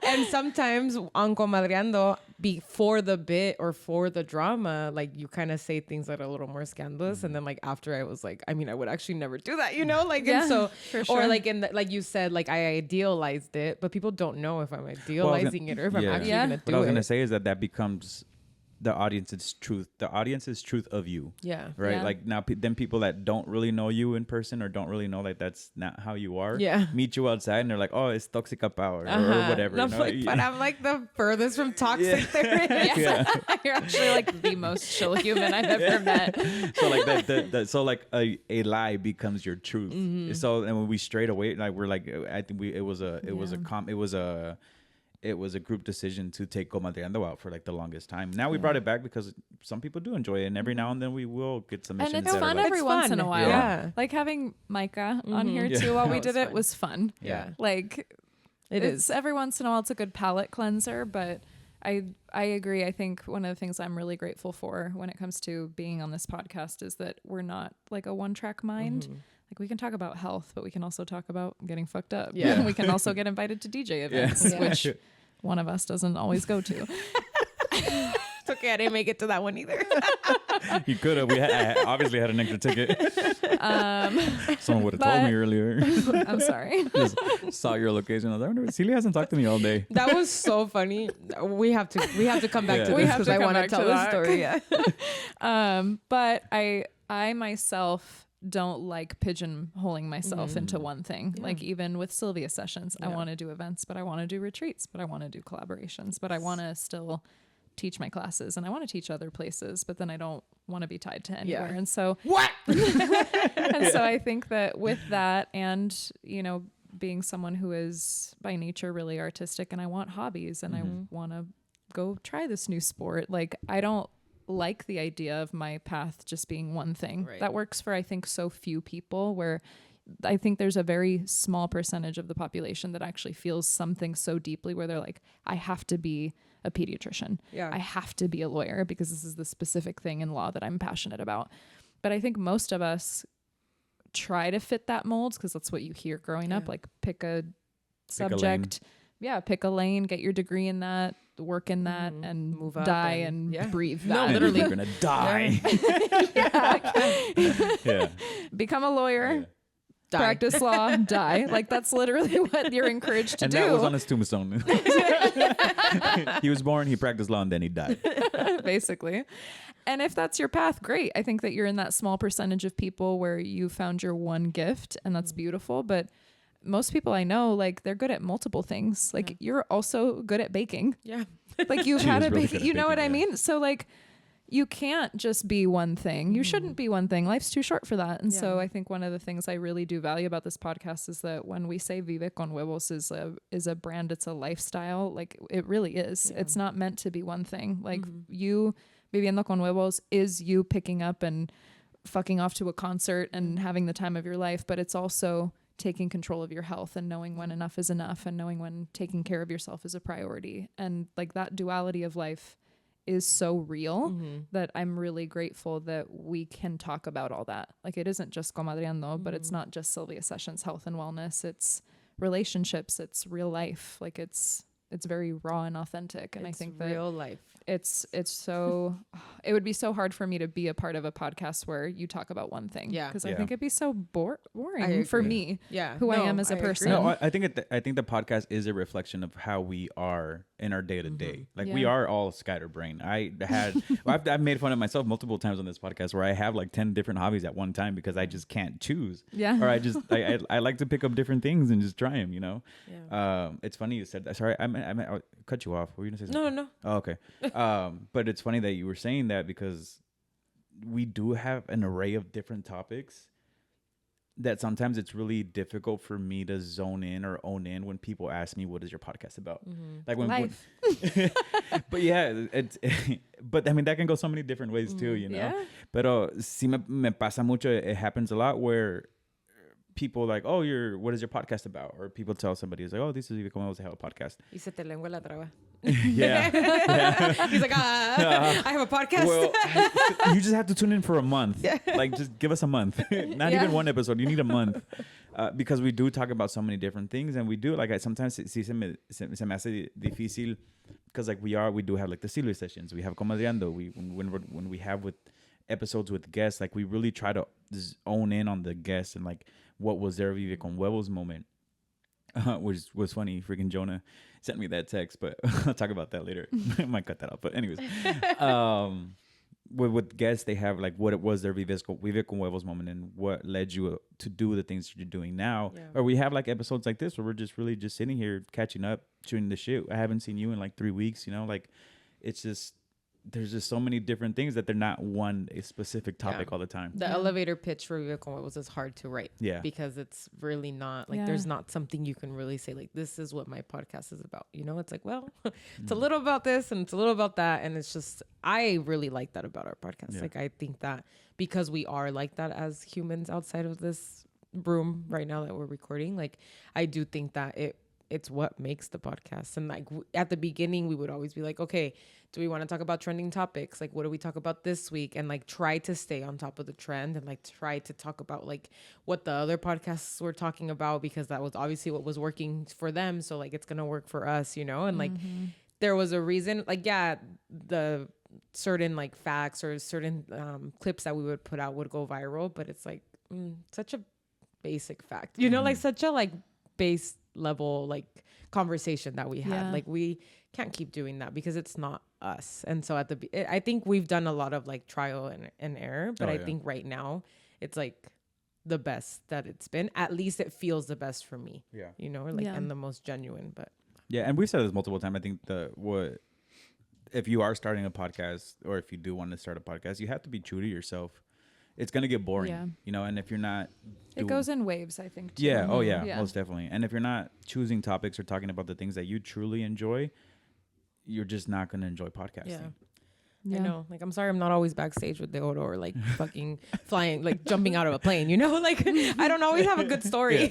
And sometimes on comadreando, before the bit or for the drama, like, you kind of say things that are a little more scandalous, and then like after, I was like, I mean, I would actually never do that, you know? Like, and so, for sure. or like like you said, like, I idealized it, but people don't know if I'm idealizing it or if I'm actually gonna do it. What I was gonna say is that becomes the audience's truth. The audience's truth of you. Yeah. Right. Yeah. Like now, then people that don't really know you in person or don't really know like that's not how you are. Yeah. Meet you outside and they're like, oh, it's toxica power or whatever. No, you know? like, but I'm like the furthest from toxic there is. You're actually like the most chill human I've ever met. So like so like a lie becomes your truth. So and when we strayed away, like we're like, I think it was a group decision to take comadreando out for like the longest time. Now we brought it back because some people do enjoy it, and every now and then we will get submissions. And it's that are fun like, every once in a while. Yeah. Like having Micah on here too while we did it was fun. Yeah. Like it's every once in a while it's a good palate cleanser, but I agree. I think one of the things I'm really grateful for when it comes to being on this podcast is that we're not like a one-track mind. Like, we can talk about health, but we can also talk about getting fucked up. Yeah. We can also get invited to DJ events, which one of us doesn't always go to. It's okay, I didn't make it to that one either. You could have. I obviously had an extra ticket. Someone would have told me earlier. I'm sorry. Just saw your location. I was like, Celia hasn't talked to me all day. That was so funny. We have to come back to Yeah. this because I want to tell the story. Yeah. But I myself don't like pigeonholing myself into one thing. Like, even with Sylvia sessions, I want to do events, but I want to do retreats, but I want to do collaborations, but I want to still teach my classes, and I want to teach other places, but then I don't want to be tied to anywhere. And so I think that with that, and, you know, being someone who is by nature really artistic, and I want hobbies, and I want to go try this new sport. Like, I don't like the idea of my path just being one thing. That works for, I think, so few people, where I think there's a very small percentage of the population that actually feels something so deeply where they're like, I have to be a pediatrician. I have to be a lawyer because this is the specific thing in law that I'm passionate about. But I think most of us try to fit that mold because that's what you hear growing up. Like, pick a subject. Pick a lane, get your degree in that, work in that, and move up die and breathe that. No, literally. You're going to die. Become a lawyer. Practice law, die. Like, that's literally what you're encouraged to do. And that was on his tombstone. He was born, he practiced law, and then he died. Basically. And if that's your path, great. I think that you're in that small percentage of people where you found your one gift, and that's beautiful. But most people I know, like, they're good at multiple things. Like, you're also good at baking. Yeah. Like, you've had a baking, you know what I mean? So, like, you can't just be one thing. You shouldn't be one thing. Life's too short for that. And so I think one of the things I really do value about this podcast is that when we say Vive con Huevos is a brand, it's a lifestyle. Like, it really is. It's not meant to be one thing. Like, you Viviendo con Huevos is you picking up and fucking off to a concert and having the time of your life, but it's also taking control of your health and knowing when enough is enough and knowing when taking care of yourself is a priority. And like, that duality of life is so real that I'm really grateful that we can talk about all that. Like, it isn't just comadreando, but it's not just Sylvia Sessions health and wellness. It's relationships. It's real life. Like, it's it's very raw and authentic. And It's I think that real life. it's so, it would be so hard for me to be a part of a podcast where you talk about one thing. Yeah. Because I Yeah. think it'd be so boring agree. for me. Yeah. Who I No, am as a agree. person. No, I think I think the podcast is a reflection of how we are in our day to day. Like we Yeah. are all scatterbrained. I've made fun of myself multiple times on this podcast where I have like 10 different hobbies at one time because I just can't choose. Yeah. Or I like to pick up different things and just try them. You know. Yeah. It's funny you said that. Sorry, I cut you off. What were you gonna say? Something? No. Oh, okay. But it's funny that you were saying that because we do have an array of different topics that sometimes it's really difficult for me to zone in or own in when people ask me, what is your podcast about? Like when, Life. but yeah, but I mean, that can go so many different ways too, you know? Yeah. Pero sí me pasa mucho. It happens a lot where people like, oh, what is your podcast about? Or people tell somebody, it's like, oh, this is Vive Como have a podcast. Y se te lengua la traba. Yeah. He's like, I have a podcast. Well, you just have to tune in for a month. Like, just give us a month. Not Yeah. even one episode. You need a month. Because we do talk about so many different things. And we do, like, sometimes sí se me hace difícil. Because, like, we do have, like, the Sylvia sessions. We have Comadreando. When we have with episodes with guests, like, we really try to own in on the guests and, like, what was their Vive con Huevos moment. Which was funny. Freaking Jonah sent me that text, but I'll talk about that later. I might cut that out. But anyways, with guests, they have like what it was their Vive con Huevos moment and what led you to do the things you're doing now. Yeah. Or we have like episodes like this where we're just really just sitting here catching up, shooting the shit. I haven't seen you in like 3 weeks, you know, like it's just, there's just so many different things that they're not one specific topic all the time. The elevator pitch for Vive con Huevos is hard to write. Yeah. Because it's really not like there's not something you can really say like this is what my podcast is about. You know, it's like, well, it's a little about this and it's a little about that. And it's just, I really like that about our podcast. Yeah. Like I think that because we are like that as humans outside of this room right now that we're recording, like I do think that it's what makes the podcast. And like at the beginning, we would always be like, okay, do we want to talk about trending topics? Like, what do we talk about this week? And like try to stay on top of the trend and like try to talk about like what the other podcasts were talking about, because that was obviously what was working for them. So like, it's going to work for us, you know? And like, there was a reason, like, yeah, the certain like facts or certain clips that we would put out would go viral, but it's like such a basic fact, you know, like such a like base level like conversation that we had. Like we can't keep doing that because it's not us. And so I think we've done a lot of like trial and error, but I think right now it's like the best that it's been. At least it feels the best for me. Yeah. You know, like and the most genuine. But Yeah, and we've said this multiple times. I think if you are starting a podcast or if you do want to start a podcast, you have to be true to yourself. It's gonna get boring, you know. And if you're not, It goes in waves, I think. Too. Yeah. Oh yeah. Most definitely. And if you're not choosing topics or talking about the things that you truly enjoy, you're just not gonna enjoy podcasting. I know. Like, I'm sorry I'm not always backstage with the Oro or like fucking flying, like jumping out of a plane, you know? Like, I don't always have a good story.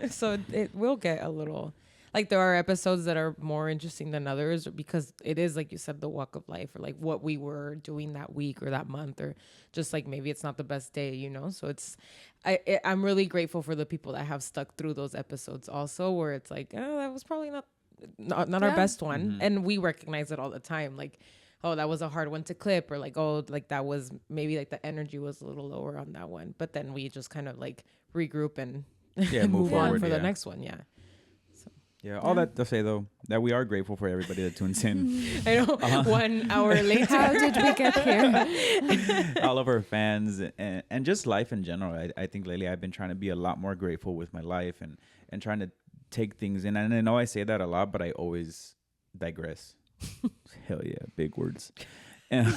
So it will get a little, like, there are episodes that are more interesting than others because it is, like you said, the walk of life or like what we were doing that week or that month, or just like maybe it's not the best day, you know? So I'm really grateful for the people that have stuck through those episodes also, where it's like, oh, that was probably not our best one. And we recognize it all the time, like, oh, that was a hard one to clip, or like, oh, like that was maybe like the energy was a little lower on that one, but then we just kind of like regroup and move on for the next one. All that to say though, that we are grateful for everybody that tunes in. I know. 1 hour later, How did we get here? All of our fans and just life in general. I think lately I've been trying to be a lot more grateful with my life and trying to take things in. And I know I say that a lot, but I always digress. Hell yeah, big words. And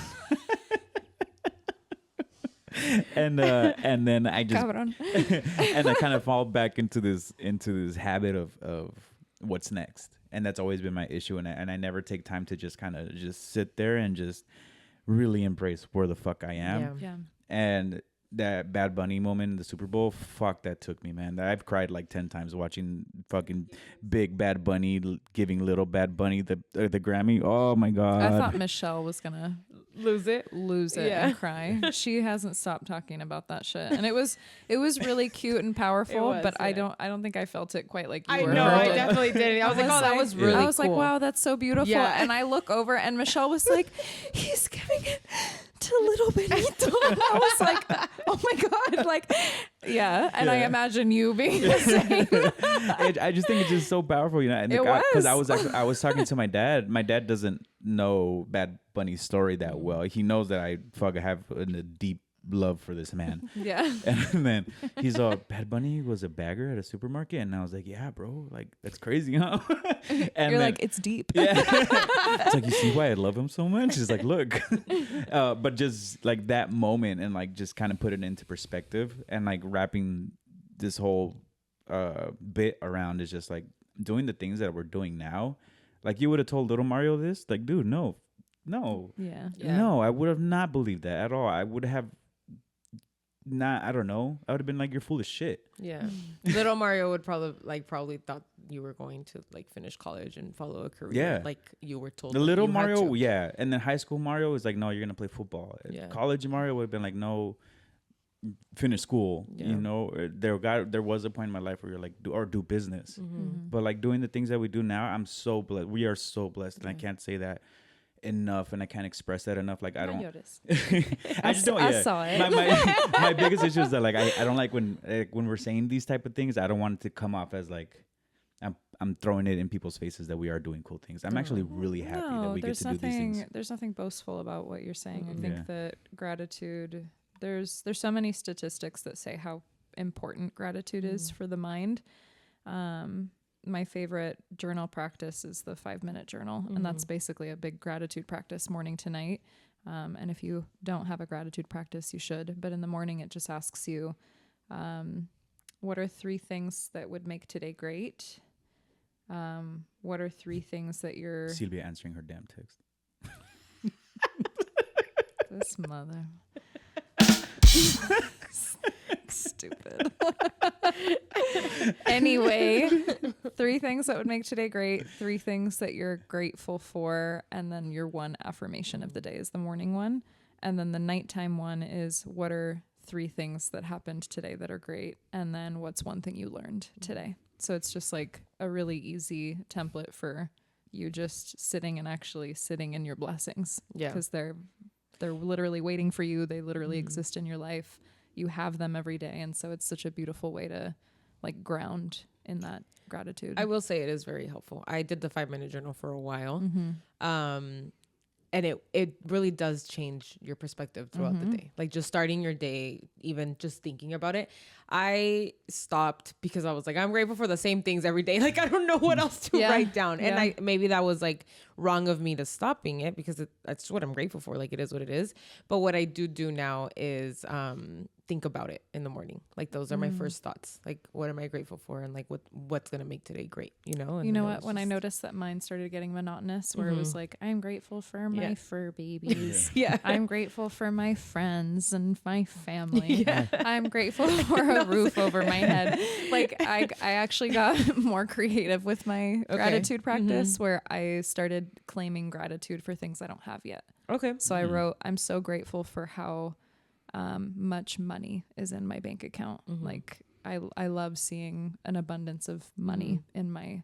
and then I just and I kind of fall back into this habit of what's next. And that's always been my issue. And I never take time to just kind of just sit there and just really embrace where the fuck I am. Yeah. And that Bad Bunny moment in the Super Bowl, fuck, that took me, man. I've cried like 10 times watching fucking big Bad Bunny giving little Bad Bunny the Grammy. Oh my God. I thought Michelle was gonna lose it and cry. She hasn't stopped talking about that shit, and it was really cute and powerful. But I don't think I felt it quite like you. I know, I definitely did. I was like, oh, that was really cool. I was like, wow, that's so beautiful. Yeah. And I look over, and Michelle was like, he's giving it to little Benito. And I was like, oh my god, like, yeah. And I imagine you being the same. I just think it's just so powerful, you know. And because I was talking to my dad. My dad doesn't know Bad Bunny's story that well. He knows that I have a deep love for this man. Yeah. And then he's all, Bad Bunny was a bagger at a supermarket, and I was like, yeah, bro, like that's crazy, huh? And you're like, it's deep. Yeah. It's like, you see why I love him so much? He's like, look. But just like that moment, and like just kind of put it into perspective, and like wrapping this whole bit around is just like doing the things that we're doing now. Like, you would have told little Mario this, like, dude, no, yeah, no, I would have not believed that at all. I would have not, I don't know, I would have been like, you're full of shit. Yeah. Little Mario would probably thought you were going to like finish college and follow a career. Yeah. Like you were told. The little Mario, yeah. And then high school Mario was like, no, you're gonna play football. Yeah. College Mario would have been like, no, finish school. Yeah. You know, there was a point in my life where you're like, do business. Mm-hmm. But like doing the things that we do now, I'm so blessed. We are so blessed, and I can't say that enough, and I can't express that enough. Like, I don't. I just don't. Yeah. I saw it. My biggest issue is that like I don't like when we're saying these type of things. I don't want it to come off as like I'm throwing it in people's faces that we are doing cool things. I'm actually really happy that we get to do these things. There's nothing boastful about what you're saying. I think that gratitude. There's so many statistics that say how important gratitude is for the mind. My favorite journal practice is the 5-minute journal. And that's basically a big gratitude practice morning to night. And if you don't have a gratitude practice, you should. But in the morning, it just asks you, what are 3 things that would make today great? What are 3 things that you're... Sylvia answering her damn text. This mother... Stupid. Anyway, 3 things that would make today great, 3 things that you're grateful for, and then your 1 affirmation of the day is the morning one. And then the nighttime one is, what are 3 things that happened today that are great, and then what's 1 thing you learned today. So it's just like a really easy template for you just sitting in your blessings. Yeah. Because they're literally waiting for you. They literally exist in your life. You have them every day. And so it's such a beautiful way to like ground in that gratitude. I will say it is very helpful. I did the 5-minute journal for a while. And it really does change your perspective throughout the day. Like just starting your day, even just thinking about it. I stopped because I was like, I'm grateful for the same things every day. Like, I don't know what else to write down. And maybe that was like wrong of me to stopping it, because that's what I'm grateful for. Like, it is what it is. But what I do now is think about it in the morning. Like, those are my first thoughts. Like, what am I grateful for? And like, what's going to make today great, you know? And you know what? When I noticed that mine started getting monotonous, where it was like, I'm grateful for my fur babies. I'm grateful for my friends and my family. I'm grateful for a roof over my head. Like, I actually got more creative with my gratitude practice, where I started claiming gratitude for things I don't have yet. Okay. So I wrote, I'm so grateful for how much money is in my bank account. Like, I love seeing an abundance of money in my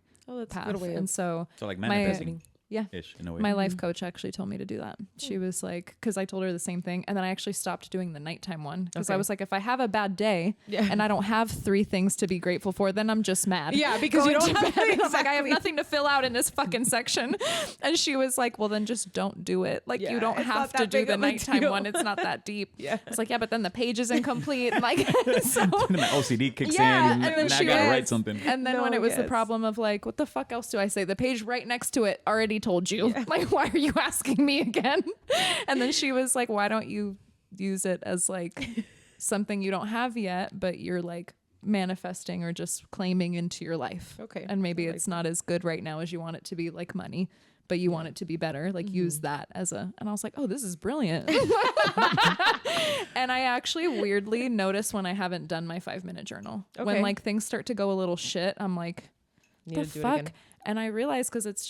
path. A good way. And so like manifesting. Ish, in a way. My life coach actually told me to do that. She was like, because I told her the same thing, and then I actually stopped doing the nighttime one, because I was like, if I have a bad day and I don't have 3 things to be grateful for, then I'm just mad. Yeah, because you don't have exactly. I was like, I have nothing to fill out in this fucking section. And she was like, well, then just don't do it. Like, you don't have to do the nighttime one. It's not that deep. It's like, yeah, but then the page is incomplete. Like, so my OCD kicks in, and then I gotta write something. And then when it was the problem of like, what the fuck else do I say? The page right next to it already told you. Like, why are you asking me again? And then she was like, why don't you use it as like something you don't have yet, but you're like manifesting or just claiming into your life. Okay. And maybe it's not as good right now as you want it to be, like money, but you want it to be better. Like use that as and I was like, oh, this is brilliant. And I actually weirdly notice when I haven't done my 5-minute journal, when like things start to go a little shit, I'm like, the fuck? And I realized because it's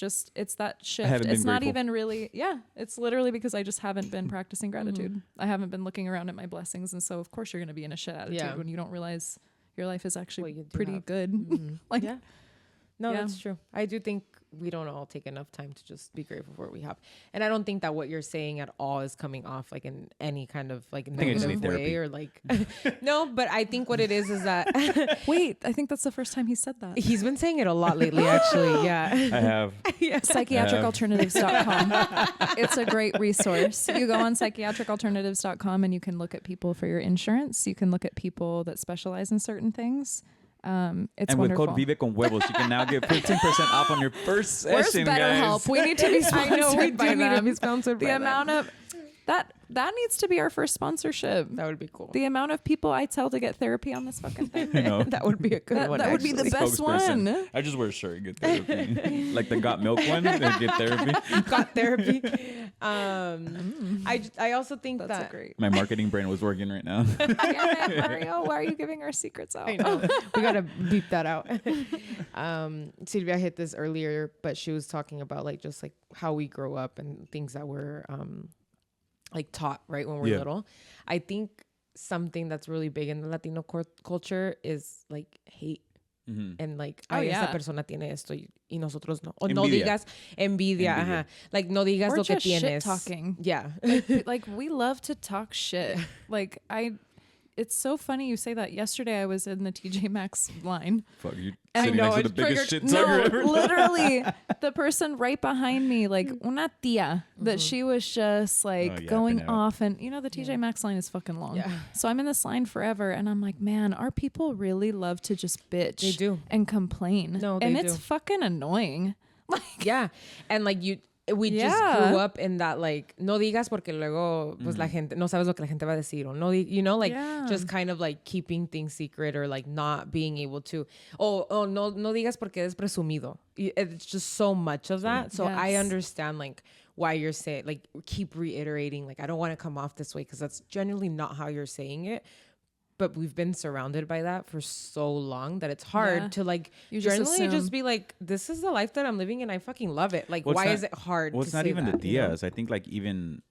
that shift. haven't It's been not grateful. even really, it's literally because I just haven't been practicing gratitude. I haven't been looking around at my blessings. And so, of course, you're going to be in a shit attitude when you don't realize your life is actually pretty good. Like, No, that's true. I do think we don't all take enough time to just be grateful for what we have. And I don't think that what you're saying at all is coming off like in any kind of like negative way or like, no, but I think what it is that, wait, I think that's the first time he said that. he's been saying it a lot lately, actually. Yeah. I have. Psychiatricalternatives.com. It's a great resource. You go on psychiatricalternatives.com and you can look at people for your insurance. You can look at people that specialize in certain things. It's and wonderful. with code Vive con Huevos, you can now get 15% off on your first Where's session, BetterHelp? guys. We need to be sponsored by them. sponsored The amount of that needs to be our first sponsorship. that would be cool. The amount of people I tell to get therapy on this fucking thing. You know, That would be a good one. That would be the best spokesperson. one. I just wear a shirt, get therapy. Like the Got Milk one, they get therapy. Got therapy. I also think That's that a great. My marketing brain was working right now. Damn it, Mario, why are you giving our secrets out? I know. We gotta beep that out. Sylvia hit this earlier, but she was talking about like just like how we grow up and things that we're like taught right when we're little. I think something that's really big in the Latino culture is like hate. And like, esta persona tiene esto y nosotros no. O no digas envidia. Ajá. Like, no digas Or lo que just tienes. shit talking. Yeah. Like we love to talk shit. Like it's so funny you say that. Yesterday I was in the TJ Maxx line. Fuck, you I sitting know, next to it's the biggest shit No, talker ever. literally the person right behind me, like una tia, that she was just like going off. And you know, the TJ Maxx line is fucking long. Yeah. So I'm in this line forever and I'm like, man, our people really love to just bitch They do. and complain. No, they and do. it's fucking annoying. Like, Yeah. And like we just grew up in that like no digas porque luego pues la gente no sabes lo que la gente va a decir o no you know like just kind of like keeping things secret or like not being able to no digas porque eres presumido. It's just so much of that. So I understand like why you're saying like keep reiterating like I don't want to come off this way because that's generally not how you're saying it. But we've been surrounded by that for so long that it's hard to like You just generally assume. just be like, this is the life that I'm living and I fucking love it. Like, why is it hard? Well, it's to not say even that, the you know? Diaz. I think like even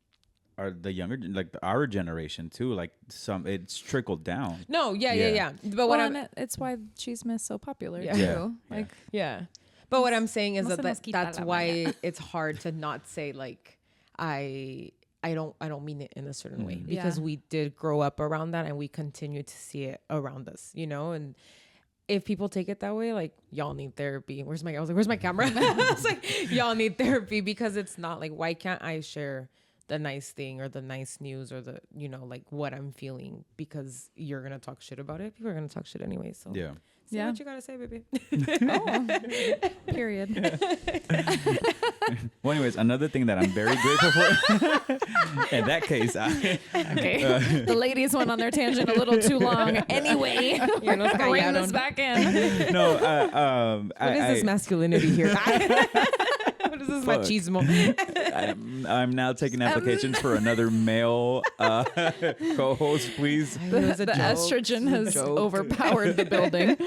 the younger, like our generation too. Like it's trickled down. No, yeah. But what it's why chisme is so popular Yeah. too. Yeah. Like yeah. But what I'm saying is No se nos that quita that's la why it's hard to not say like I don't mean it in a certain way because we did grow up around that and we continue to see it around us, you know, and if people take it that way, like y'all need therapy. I was like, where's my camera? I was like, y'all need therapy because it's not like, why can't I share the nice thing or the nice news or the, you know, like what I'm feeling because you're going to talk shit about it. People are going to talk shit anyway. So Yeah. say what you got to say, baby. period. Well, anyways, another thing that I'm very grateful for. In that case, The ladies went on their tangent a little too long. Anyway, You're not bring this back in. no, What is this masculinity here? What is this Fuck. machismo? I'm now taking applications for another male co-host, please. The estrogen has overpowered the building.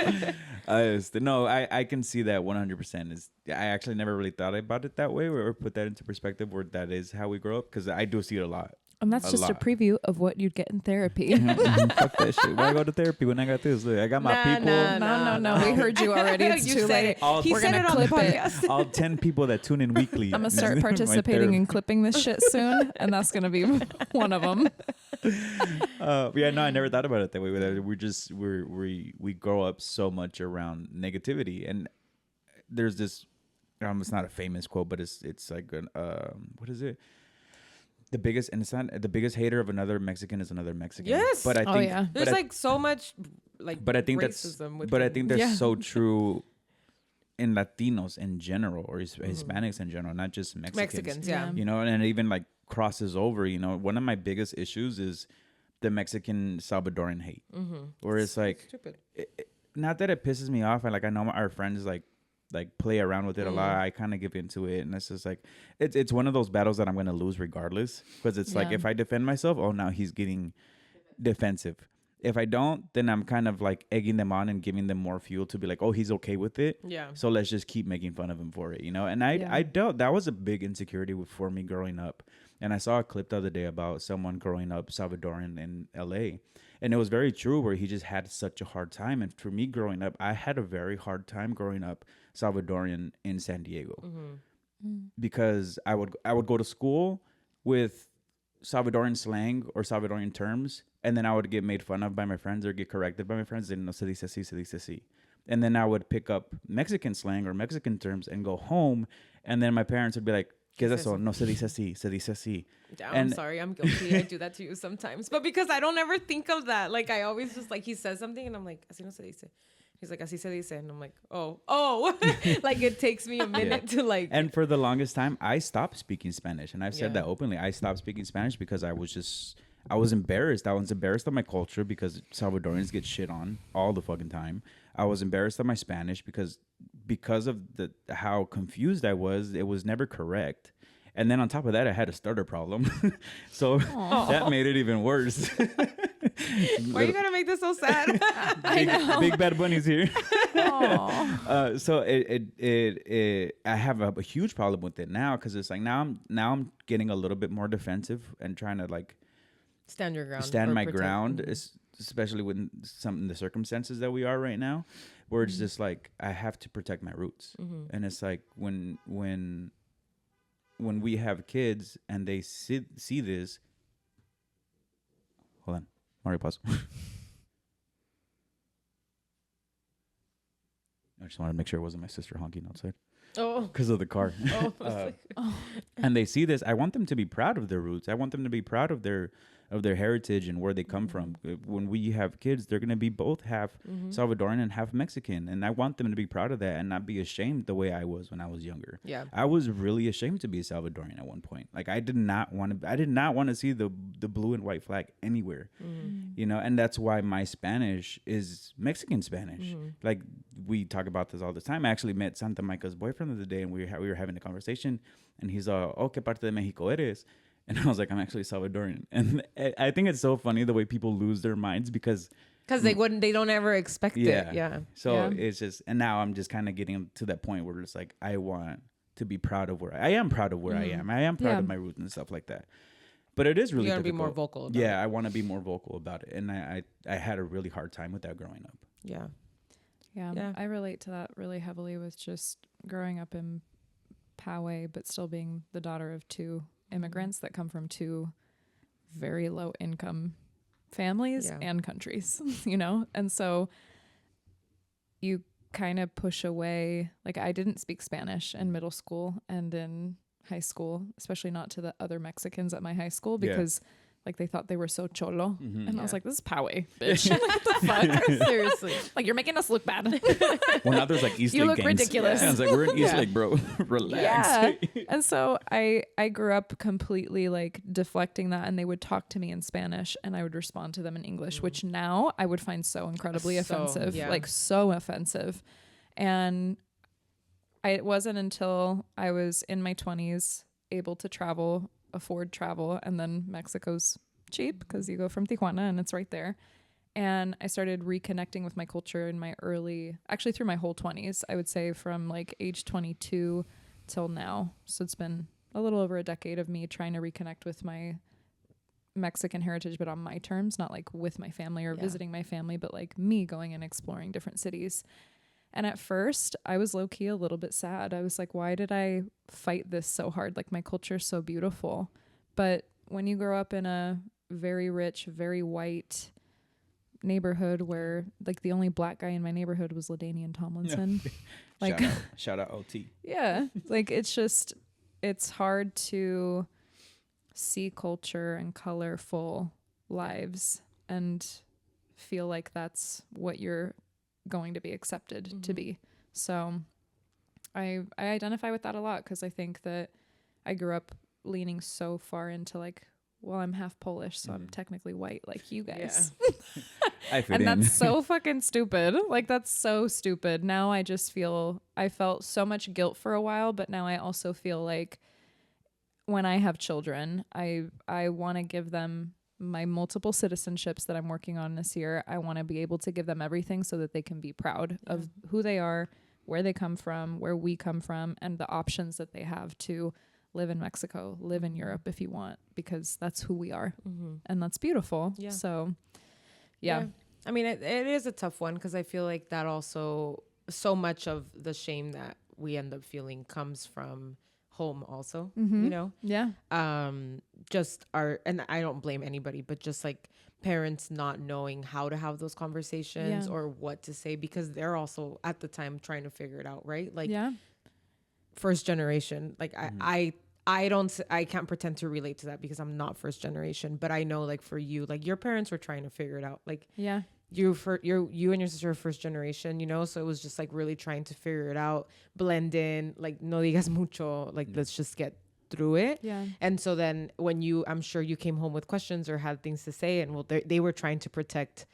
No, I can see that 100%. I actually never really thought about it that way or put that into perspective where that is how we grow up because I do see it a lot. And that's just a lot. preview of what you'd get in therapy. Fuck that shit. Why go to therapy when I got this? Look, I got my people. No. We heard you already. It's You too said late. it. He We're said gonna it on the clip it. podcast. All 10 people that tune in weekly. I'm gonna start My participating therapy. in clipping this shit soon, and that's gonna be one of them. Yeah, no, I never thought about it that way. We grow up so much around negativity, and there's this. It's not a famous quote, but it's like what is it? The biggest, and it's not the biggest hater of another Mexican is another Mexican. Yes. But I think yeah. There's like so much like but I think racism I think that's Yeah. so true in Latinos in general or Hispanics in general, not just Mexicans, yeah. You know, and it even like crosses over, you know. One of my biggest issues is the Mexican Salvadoran hate. Where it's like Stupid. not that it pisses me off, and like I know our friends like play around with it a lot. I kind of give into it, and it's just like it's one of those battles that I'm gonna lose regardless, because it's like if I defend myself, oh now he's getting defensive, If I don't, then I'm kind of like egging them on and giving them more fuel to be like, oh, he's okay with it. Yeah. So let's just keep making fun of him for it, you know? And I dealt, that was a big insecurity for me growing up. And I saw a clip the other day about someone growing up Salvadoran in LA. And it was very true, where he just had such a hard time. And for me growing up, I had a very hard time growing up Salvadorian in San Diego. Because I would go to school with Salvadorian slang or Salvadorian terms, and then I would get made fun of by my friends or get corrected by my friends. And no se dice así, se dice así. And then I would pick up Mexican slang or Mexican terms and go home, and then my parents would be like, ¿Qué es eso? No se dice así, se dice así. I'm sorry, I'm guilty. I do that to you sometimes, but because I don't ever think of that. Like I always just like, he says something and I'm like, así no se dice. He's like, así se dice. And I'm like, oh. Like it takes me a minute to like. And for the longest time, I stopped speaking Spanish. And I've said that openly. I stopped speaking Spanish because I was embarrassed. I was embarrassed of my culture because Salvadorians get shit on all the fucking time. I was embarrassed of my Spanish because of how confused I was. It was never correct. And then on top of that, I had a stutter problem. So that made it even worse. Why are you gonna make this so sad? Big Bad Bunny's here. So I have a huge problem with it now, because it's like now I'm getting a little bit more defensive and trying to like stand your ground, stand my ground, especially with the circumstances that we are right now, where it's just like I have to protect my roots. And it's like when we have kids and they see this. Hold on, Mario, pause. I just wanted to make sure it wasn't my sister honking outside. Oh, because of the car. And they see this. I want them to be proud of their roots. I want them to be proud of their heritage and where they come from. When we have kids, they're gonna be both half Salvadoran and half Mexican, and I want them to be proud of that and not be ashamed the way I was when I was younger. Yeah, I was really ashamed to be a Salvadorian at one point. Like I did not want to see the blue and white flag anywhere. You know, and that's why my Spanish is Mexican Spanish. Like we talk about this all the time. I actually met Santa Mica's boyfriend the other day, and we were having a conversation, and he's oh, ¿qué parte de Mexico eres? And I was like, I'm actually Salvadorian. And I think it's so funny the way people lose their minds because they don't ever expect it. Yeah. So it's just, and now I'm just kind of getting to that point where it's like, I want to be proud of where I am proud of where I am. I am proud of my roots and stuff like that. But it is really difficult. You want to be more vocal about it. I want to be more vocal about it. And I had a really hard time with that growing up. Yeah. I relate to that really heavily with just growing up in Poway, but still being the daughter of two immigrants that come from two very low income families and countries, you know? And so you kind of push away, like I didn't speak Spanish in middle school and in high school, especially not to the other Mexicans at my high school because like they thought they were so cholo. And I was like, this is Poway, bitch. What the fuck? Seriously. Like you're making us look bad. Well, now there's like East Lake You look gangs. ridiculous. Yeah, I was like, we're in East Lake, bro. Relax. Yeah. And so I grew up completely like deflecting that, and they would talk to me in Spanish and I would respond to them in English, which now I would find so incredibly offensive, like so offensive. And it wasn't until I was in my 20s able to afford travel, and then Mexico's cheap because you go from Tijuana and it's right there. And I started reconnecting with my culture in my actually through my whole 20s, I would say from like age 22 till now. So it's been a little over a decade of me trying to reconnect with my Mexican heritage, but on my terms, not like with my family or visiting my family, but like me going and exploring different cities. And at first I was low key a little bit sad. I was like, why did I fight this so hard? Like my culture is so beautiful. But when you grow up in a very rich, very white neighborhood where like the only black guy in my neighborhood was LaDainian Tomlinson. Like shout out OT. Yeah. Like it's hard to see culture and colorful lives and feel like that's what you're going to be accepted to be. So I identify with that a lot because I think that I grew up leaning so far into like, well, I'm half Polish, so I'm technically white like you guys. I fit and in. that's so fucking stupid. Like that's so stupid. Now I just I felt so much guilt for a while, but now I also feel like when I have children, I want to give them my multiple citizenships that I'm working on this year, I want to be able to give them everything so that they can be proud of who they are, where they come from, where we come from, and the options that they have to live in Mexico, live in Europe if you want, because that's who we are. And that's beautiful. Yeah. So, yeah. I mean, it is a tough one because I feel like that also, so much of the shame that we end up feeling comes from home also, you know? Yeah. Just and I don't blame anybody, but just like parents not knowing how to have those conversations or what to say, because they're also at the time trying to figure it out, right? Like first generation, like I can't pretend to relate to that because I'm not first generation, but I know like for you, like your parents were trying to figure it out. Like you and your sister are first generation, you know, so it was just like really trying to figure it out, blend in, like no digas mucho, like let's just get through it. And so then when I'm sure you came home with questions or had things to say, and they were trying to protect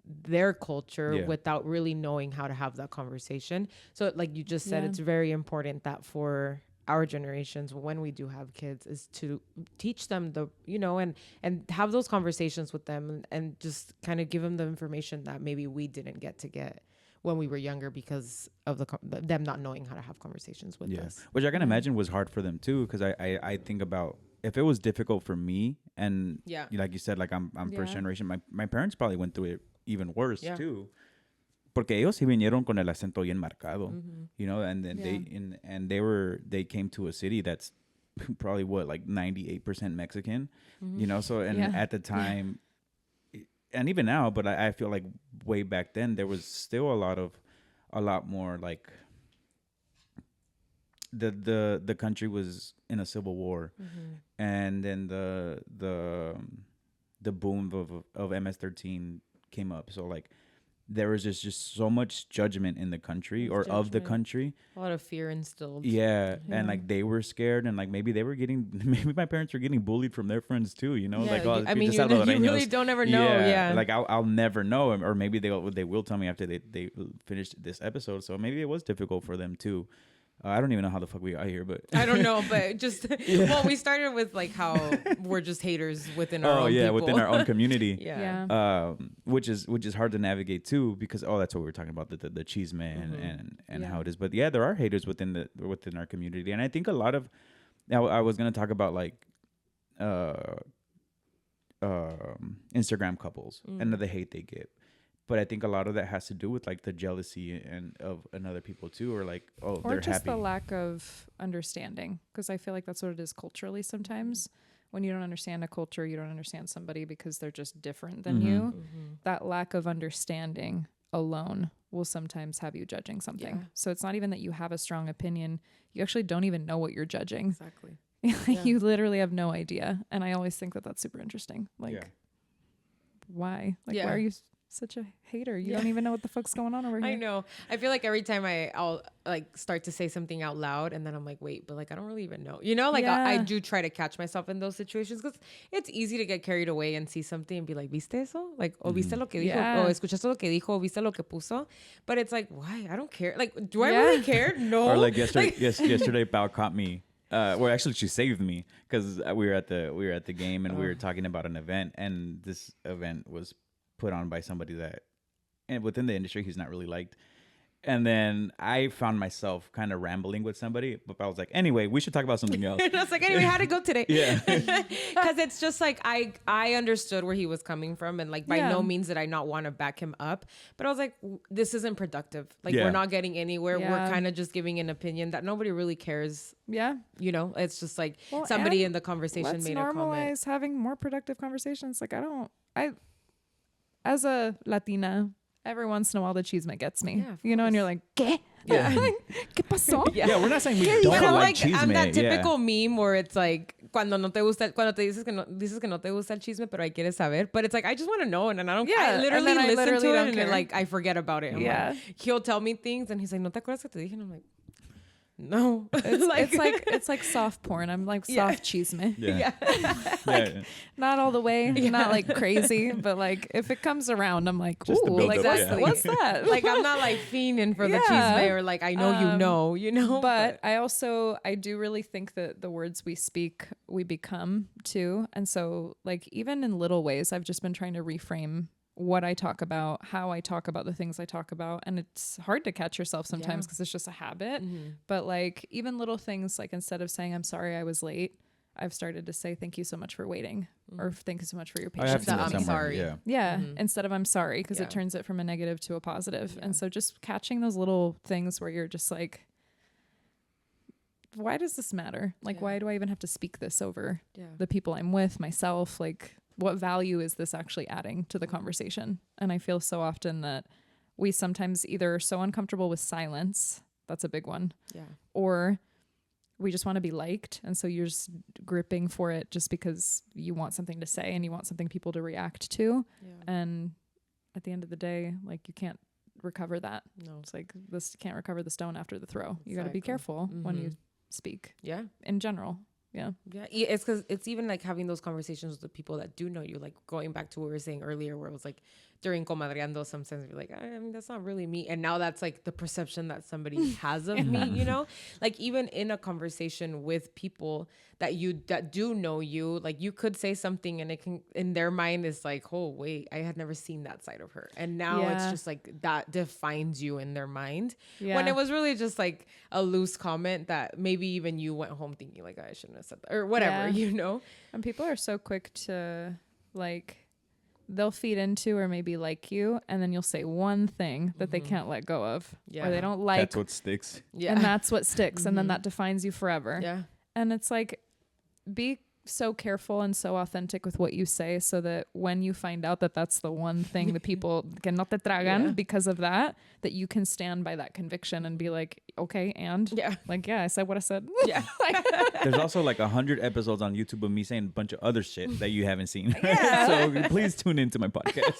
their culture without really knowing how to have that conversation. So like you just said, it's very important that for our generations, when we do have kids, is to teach them the, you know, and have those conversations with them and just kind of give them the information that maybe we didn't get when we were younger because of them not knowing how to have conversations with us. Which I can imagine was hard for them too, because I think about if it was difficult for me, and like you said, like I'm first generation, my parents probably went through it even worse too. Porque ellos sí vinieron con el acento bien marcado, you know, and then they came to a city that's probably like 98% Mexican, you know, so at the time, and even now, but I feel like way back then there was still a lot more like the country was in a civil war, and then the boom of MS-13 came up, so like there was just so much judgment in the country of the country. A lot of fear instilled. Yeah. And like they were scared, and like maybe my parents were getting bullied from their friends too, you know? Like, I mean, you really don't ever know. Yeah. Like I'll never know, or maybe they will tell me after they finished this episode. So maybe it was difficult for them too. I don't even know how the fuck we got here, but I don't know, but just well, we started with like how we're just haters within our own people. Within our own community. Which is hard to navigate too, because that's what we were talking about, the chisme and how it is. But there are haters within our community, and I think a lot of I was gonna talk about like Instagram couples and the hate they get. But I think a lot of that has to do with like the jealousy and of another people too, or like, or they're just happy. The lack of understanding, because I feel like that's what it is culturally sometimes. When you don't understand a culture, you don't understand somebody because they're just different than you. That lack of understanding alone will sometimes have you judging something. So it's not even that you have a strong opinion. You actually don't even know what you're judging. Exactly. You literally have no idea. And I always think that that's super interesting. Like, why? Like, why are you such a hater? You don't even know what the fuck's going on over here. I know. I feel like every time I'll like start to say something out loud, and then I'm like, wait, but like I don't really even know. You know, like I do try to catch myself in those situations, because it's easy to get carried away and see something and be like, ¿viste eso? Like, o viste lo que dijo? O escuchaste lo que dijo? O viste lo que puso? But it's like, why? I don't care. Like, do I really care? No. Or like yesterday, Bao caught me. Well, actually, she saved me, because we were at the game and we were talking about an event, and this event was put on by somebody that, and within the industry, he's not really liked. And then I found myself kind of rambling with somebody, but I was like, anyway, we should talk about something else. I was like, anyway, how'd it go today? Because it's just like, I understood where he was coming from, and like by no means did I not want to back him up, but I was like, this isn't productive. Like we're not getting anywhere. We're kind of just giving an opinion that nobody really cares. You know, it's just like somebody in the conversation made a comment. Let's normalize having more productive conversations. Like as a Latina, every once in a while the chisme gets me, you know, and you're like, ¿qué? ¿Qué pasó? We're not saying we don't like chisme. I'm that typical meme where it's like, cuando te dices que no te gusta el chisme, pero ahí quieres saber. But it's like, I just want to know, and I don't. I literally listen to it, and like I forget about it. Like, he'll tell me things, and he's like, ¿no te acuerdas que te dije? And I'm like, No. It's like soft porn. I'm like soft chisme. Yeah. Like, not all the way, not like crazy, but like if it comes around, I'm like, Just to ooh, build like up, what's that? Like I'm not like fiending for the Yeah. chisme or like I know you know. But I do really think that the words we speak, we become too. And so like even in little ways, I've just been trying to reframe what I talk about, how I talk about the things I talk about. And it's hard to catch yourself sometimes because it's just a habit. But like even little things, like instead of saying, I'm sorry I was late, I've started to say, thank you so much for waiting or thank you so much for your I have patience. seen that I'm somewhere. sorry. Yeah. Yeah. Instead of I'm sorry, because Yeah. it turns it from a negative to a positive. And so just catching those little things where you're just like, why does this matter? Like, why do I even have to speak this over the people I'm with, myself? Like, what value is this actually adding to the conversation? And I feel so often that we sometimes either are so uncomfortable with silence, that's a big one, or we just want to be liked. And so you're just gripping for it just because you want something to say and you want something people to react to. And at the end of the day, like you can't recover that. No. It's like this can't recover the stone after the throw. You got to be careful when you speak in general. Yeah. It's because it's even like having those conversations with the people that do know you, like going back to what we were saying earlier, where it was like during comadreando, sometimes you're like, I mean, that's not really me. And now that's like the perception that somebody has of me, you know, like even in a conversation with people that do know you, like you could say something and it can, in their mind is like, oh, wait, I had never seen that side of her. And now it's just like that defines you in their mind. When it was really just like a loose comment that maybe even you went home thinking like, I shouldn't have said that or whatever, you know? And people are so quick to like, they'll feed into or maybe like you, and then you'll say one thing that they can't let go of, or they don't like. That's what sticks. And that's what sticks. And then that defines you forever. Yeah. And it's like, be so careful and so authentic with what you say so that when you find out that that's the one thing that people que no te tragan because of that you can stand by that conviction and be like, okay, and like, I said what I said. There's also like 100 episodes on YouTube of me saying a bunch of other shit that you haven't seen. So please tune into my podcast.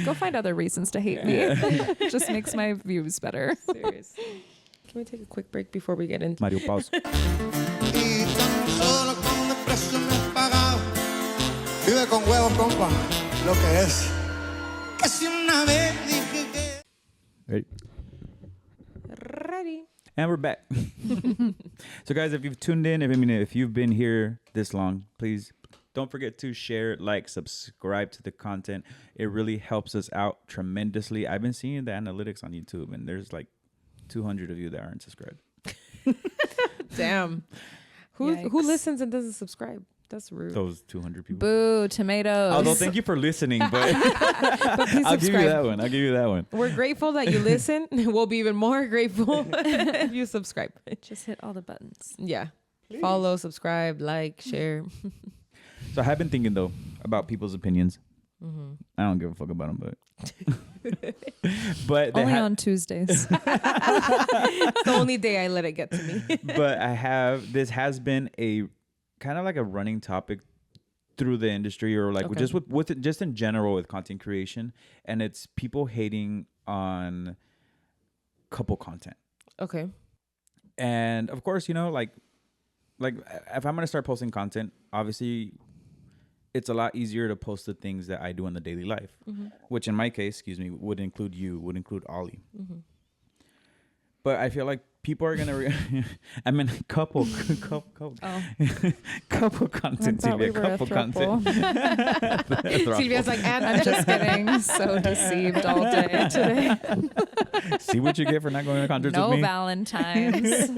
Go find other reasons to hate me. It just makes my views better. Seriously. Can we take a quick break before we get into Mario, pause. Y tan solo con desprecio me has pagado. Vive con huevos, compa, lo que es. Que si una vez dije que... Ready? Ready. And we're back. So guys, if you've tuned in, if you've been here this long, please don't forget to share, like, subscribe to the content. It really helps us out tremendously. I've been seeing the analytics on YouTube, and there's like 200 of you that aren't subscribed. Damn. Who listens and doesn't subscribe? That's rude. Those 200 people. Boo, tomatoes. Although thank you for listening, but But please I'll give you subscribe. that one. We're grateful that you listen. We'll be even more grateful if you subscribe. Just hit all the buttons. Yeah. Follow, subscribe, like, share. So I have been thinking though about people's opinions. I don't give a fuck about them, but Only on Tuesdays. It's the only day I let it get to me. But this has been a kind of like a running topic through the industry, or like just with just in general with content creation, and it's people hating on couple content. Okay. And of course, you know, like if I'm gonna start posting content, obviously it's a lot easier to post the things that I do in the daily life, which in my case, would include Ollie. But I feel like people are gonna. I mean, couple content, Sylvia. Couple content. Sylvia's like, and I'm just getting so deceived all day today. See what you get for not going to concerts No with me. Valentines.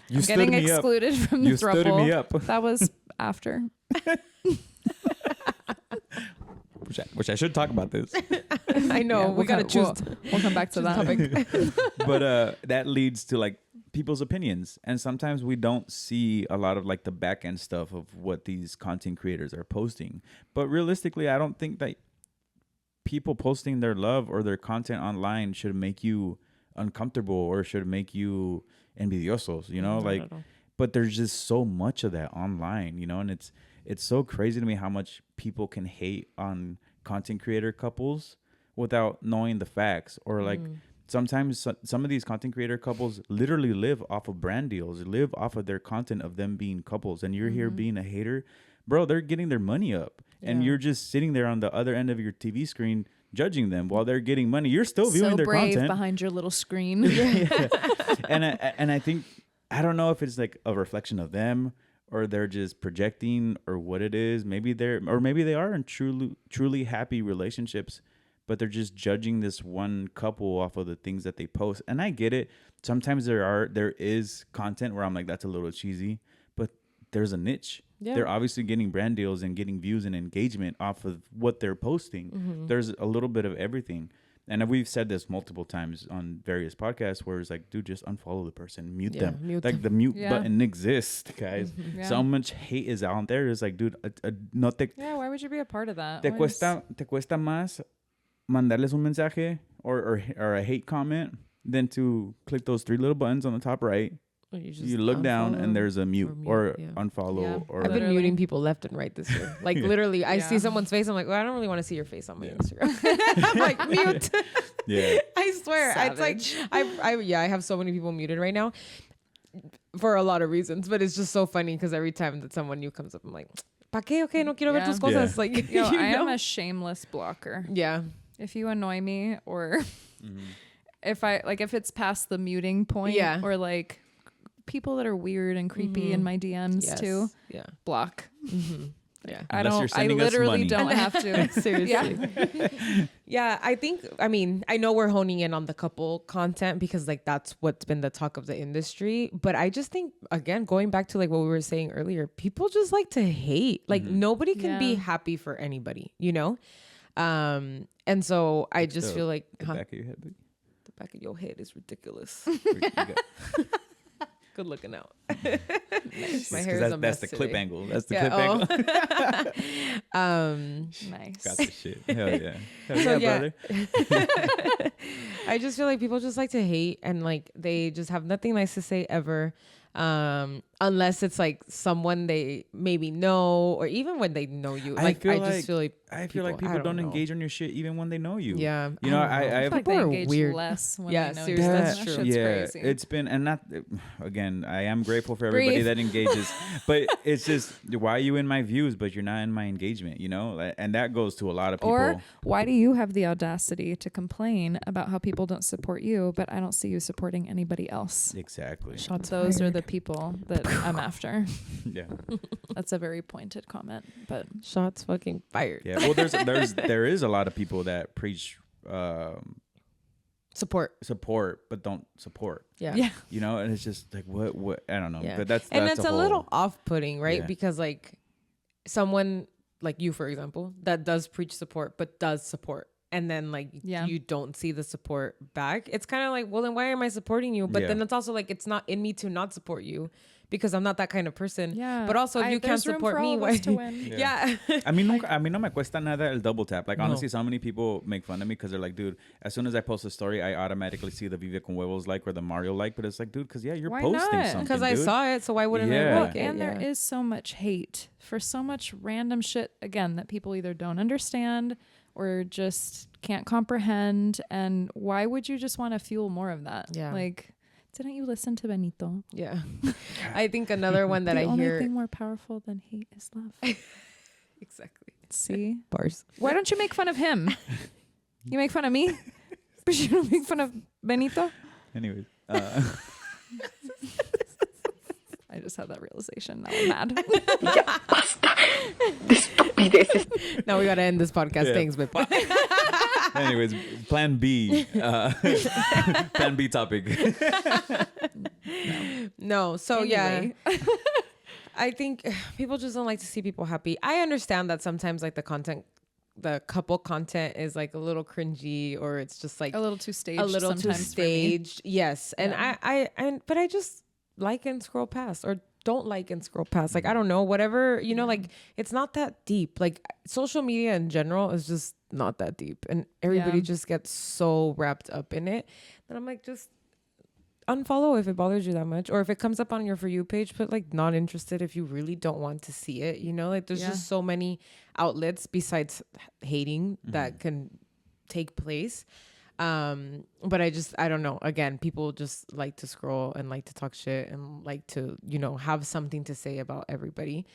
You stood Getting me up. excluded from the You stood throuple. me up. That was after. Which I should talk about this. I know. Yeah, we gotta choose. We'll come back to that. But that leads to like people's opinions, and sometimes we don't see a lot of like the back end stuff of what these content creators are posting. But realistically, I don't think that people posting their love or their content online should make you uncomfortable or should make you envidiosos, you know, like, but there's just so much of that online, you know, and it's so crazy to me how much people can hate on content creator couples without knowing the facts, or like sometimes some of these content creator couples literally live off of brand deals, live off of their content of them being couples, and you're here being a hater, bro. They're getting their money up, and you're just sitting there on the other end of your TV screen judging them while they're getting money. You're still viewing their brave content behind your little screen. and I think, I don't know if it's like a reflection of them or they're just projecting or what it is. Maybe they are in truly happy relationships, but they're just judging this one couple off of the things that they post. And I get it. Sometimes there is content where I'm like, that's a little cheesy, but there's a niche. Yeah. They're obviously getting brand deals and getting views and engagement off of what they're posting. There's a little bit of everything. And we've said this multiple times on various podcasts where it's like, dude, just unfollow the person, mute them. The mute button exists, guys. So much hate is out there. It's like, dude, no te... Yeah, why would you be a part of that? Te cuesta más mandarles un mensaje or a hate comment than to click those 3 little buttons on the top right. You look down and there's a mute or unfollow. Yeah. Or I've been muting people left and right this year. Like literally, I see someone's face. I'm like, well, I don't really want to see your face on my Instagram. I'm like, mute. Yeah. I swear. Savage. It's like, I have so many people muted right now for a lot of reasons, but it's just so funny because every time that someone new comes up, I'm like, ¿pa qué? Okay, no quiero ver tus cosas. Like, I am a shameless blocker. Yeah. If you annoy me or if it's past the muting point or like people that are weird and creepy in my DMs too. Yeah. Block. Yeah. I literally don't have to. Seriously. Yeah. I know we're honing in on the couple content because like that's what's been the talk of the industry. But I just think, again, going back to like what we were saying earlier, people just like to hate. Like nobody can be happy for anybody, you know? And so I just feel like the back of your head, the back of your head is ridiculous. Good looking out. Nice. My hair is a mess. That's the today. clip angle. That's the clip angle. Nice. Got the shit. Hell yeah. Hell yeah, brother. I just feel like people just like to hate and like they just have nothing nice to say ever. Unless it's like someone they maybe know or even when they know you. Like I just feel like people don't engage on your shit even when they know you. Yeah. You know, I feel like they engage weird. less when yeah, they know seriously, you. that's true. Crazy. It's been, and not, again, I am grateful for everybody that engages, but it's just, why are you in my views, but you're not in my engagement, you know? And that goes to a lot of people. Or why do you have the audacity to complain about how people don't support you, but I don't see you supporting anybody else? Exactly. Those are the people that I'm after. Yeah. That's a very pointed comment, but shots fucking fired. Yeah. Well, there is a lot of people that preach support, but don't support. Yeah. You know, and it's just like what I don't know. Yeah. But that's it's a little off-putting, right? Yeah. Because like someone like you, for example, that does preach support but does support. And then like you don't see the support back. It's kind of like, well, then why am I supporting you? But then it's also like it's not in me to not support you because I'm not that kind of person. Yeah. But also if you can't support me, why? Yeah. I mean, no me cuesta nada el double tap. Like honestly, so many people make fun of me because they're like, dude, as soon as I post a story, I automatically see the Vive con Huevos like or the Mario like. But it's like, dude, because you're why posting not? something. Because I saw it, so why wouldn't I like it? And there is so much hate for so much random shit again that people either don't understand or just can't comprehend. And why would you just want to fuel more of that? Yeah. Like, didn't you listen to Benito? Yeah. I think another one that I hear. The only thing more powerful than hate is love. Exactly. See? Bars. Why don't you make fun of him? You make fun of me? But you don't make fun of Benito? Anyways. I just had that realization. Now I'm mad. Now we gotta end this podcast. Yeah. Thanks, babe. Anyways, plan B. Plan B topic. No. So anyway. yeah. I think people just don't like to see people happy. I understand that sometimes like the couple content is like a little cringy or it's just like a little too staged. Yes. And but I just like and scroll past or don't like and scroll past. Like, I don't know, whatever, you know, like it's not that deep. Like social media in general is just not that deep. And everybody just gets so wrapped up in it that I'm like, just unfollow if it bothers you that much. Or if it comes up on your For You page, put like not interested if you really don't want to see it. You know, like there's just so many outlets besides hating that can take place. But I don't know. Again, people just like to scroll and like to talk shit and like to, have something to say about everybody.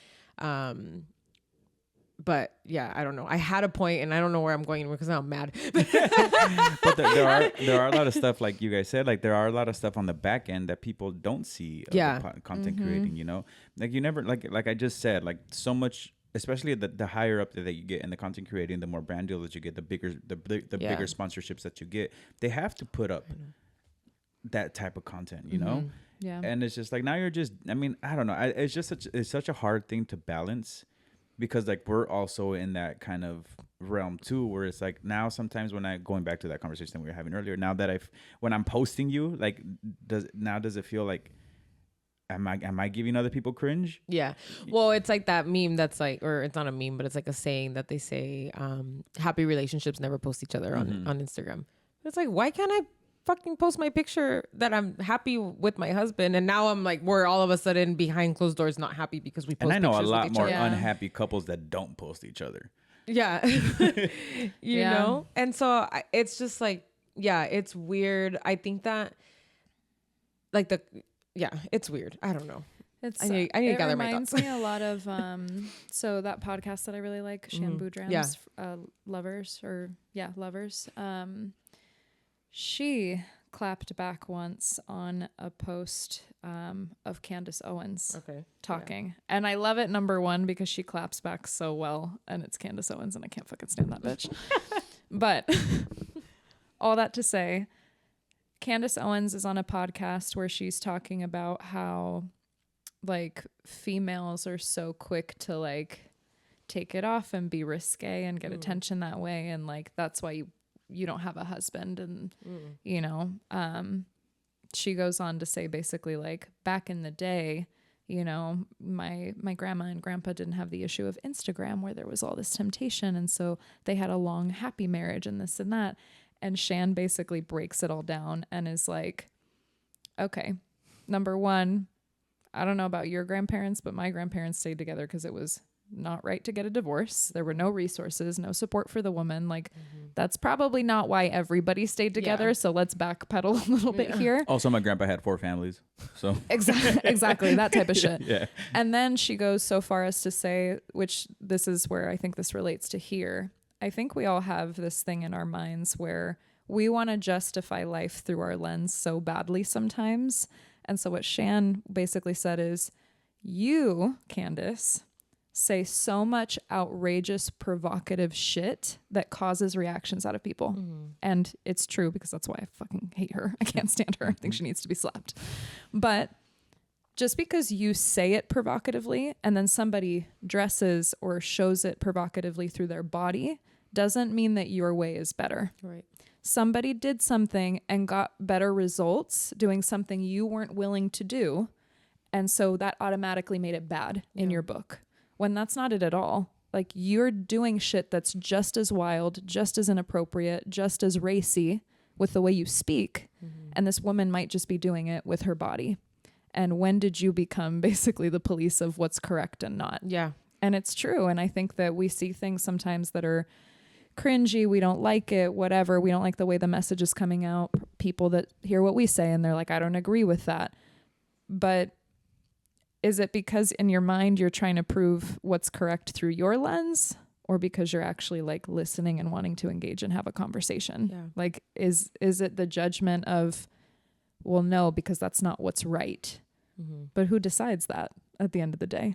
But yeah, I don't know. I had a point and I don't know where I'm going because I'm mad. But there are a lot of stuff, like you guys said, like there are a lot of stuff on the back end that people don't see of the content creating, like you never, like I just said, like so much, especially the higher up that you get in the content creating, the more brand deals that you get, the bigger sponsorships that you get, they have to put up that type of content, Yeah. And it's just like, now you're just, I mean, I don't know. It's just such a hard thing to balance, because like we're also in that kind of realm too, where it's like now sometimes when going back to that conversation we were having earlier, now that when I'm posting you, like does it feel like, am I giving other people cringe? Yeah. Well, it's like that meme that's like, or it's not a meme, but it's like a saying that they say, happy relationships never post each other on Instagram. It's like, why can't I fucking post my picture that I'm happy with my husband? And now I'm like, we're all of a sudden behind closed doors not happy because we post And I know a pictures lot with each more other. unhappy couples that don't post each other. Yeah. you know? And so it's just like, yeah, it's weird. I think that like it's weird. I don't know. I need to gather my thoughts. It reminds me a lot of so that podcast that I really like, Shampoo Drams, Lovers. She clapped back once on a post of Candace Owens talking. And I love it, number one, because she claps back so well, and it's Candace Owens, and I can't fucking stand that bitch. But all that to say, Candace Owens is on a podcast where she's talking about how like females are so quick to like take it off and be risque and get attention that way, and like that's why you don't have a husband. And she goes on to say basically like back in the day, my grandma and grandpa didn't have the issue of Instagram where there was all this temptation, and so they had a long happy marriage and this and that. And Shan basically breaks it all down and is like, okay, number one, I don't know about your grandparents, but my grandparents stayed together because it was not right to get a divorce. There were no resources, no support for the woman. Like that's probably not why everybody stayed together. Yeah. So let's backpedal a little bit here. Also, my grandpa had 4 families. So exactly that type of shit. Yeah. And then she goes so far as to say, which this is where I think this relates to here. I think we all have this thing in our minds where we want to justify life through our lens so badly sometimes. And so what Shan basically said is, you, Candace, say so much outrageous, provocative shit that causes reactions out of people. And it's true, because that's why I fucking hate her. I can't stand her. I think she needs to be slapped. But just because you say it provocatively and then somebody dresses or shows it provocatively through their body doesn't mean that your way is better. Right. Somebody did something and got better results doing something you weren't willing to do. And so that automatically made it bad in your book, when that's not it at all. Like, you're doing shit that's just as wild, just as inappropriate, just as racy with the way you speak. And this woman might just be doing it with her body. And when did you become basically the police of what's correct and not? Yeah. And it's true. And I think that we see things sometimes that are cringy. We don't like it, whatever. We don't like the way the message is coming out. People that hear what we say and they're like, I don't agree with that. But is it because in your mind you're trying to prove what's correct through your lens, or because you're actually like listening and wanting to engage and have a conversation? Yeah. Like, is it the judgment of, well, no, because that's not what's right. But who decides that at the end of the day?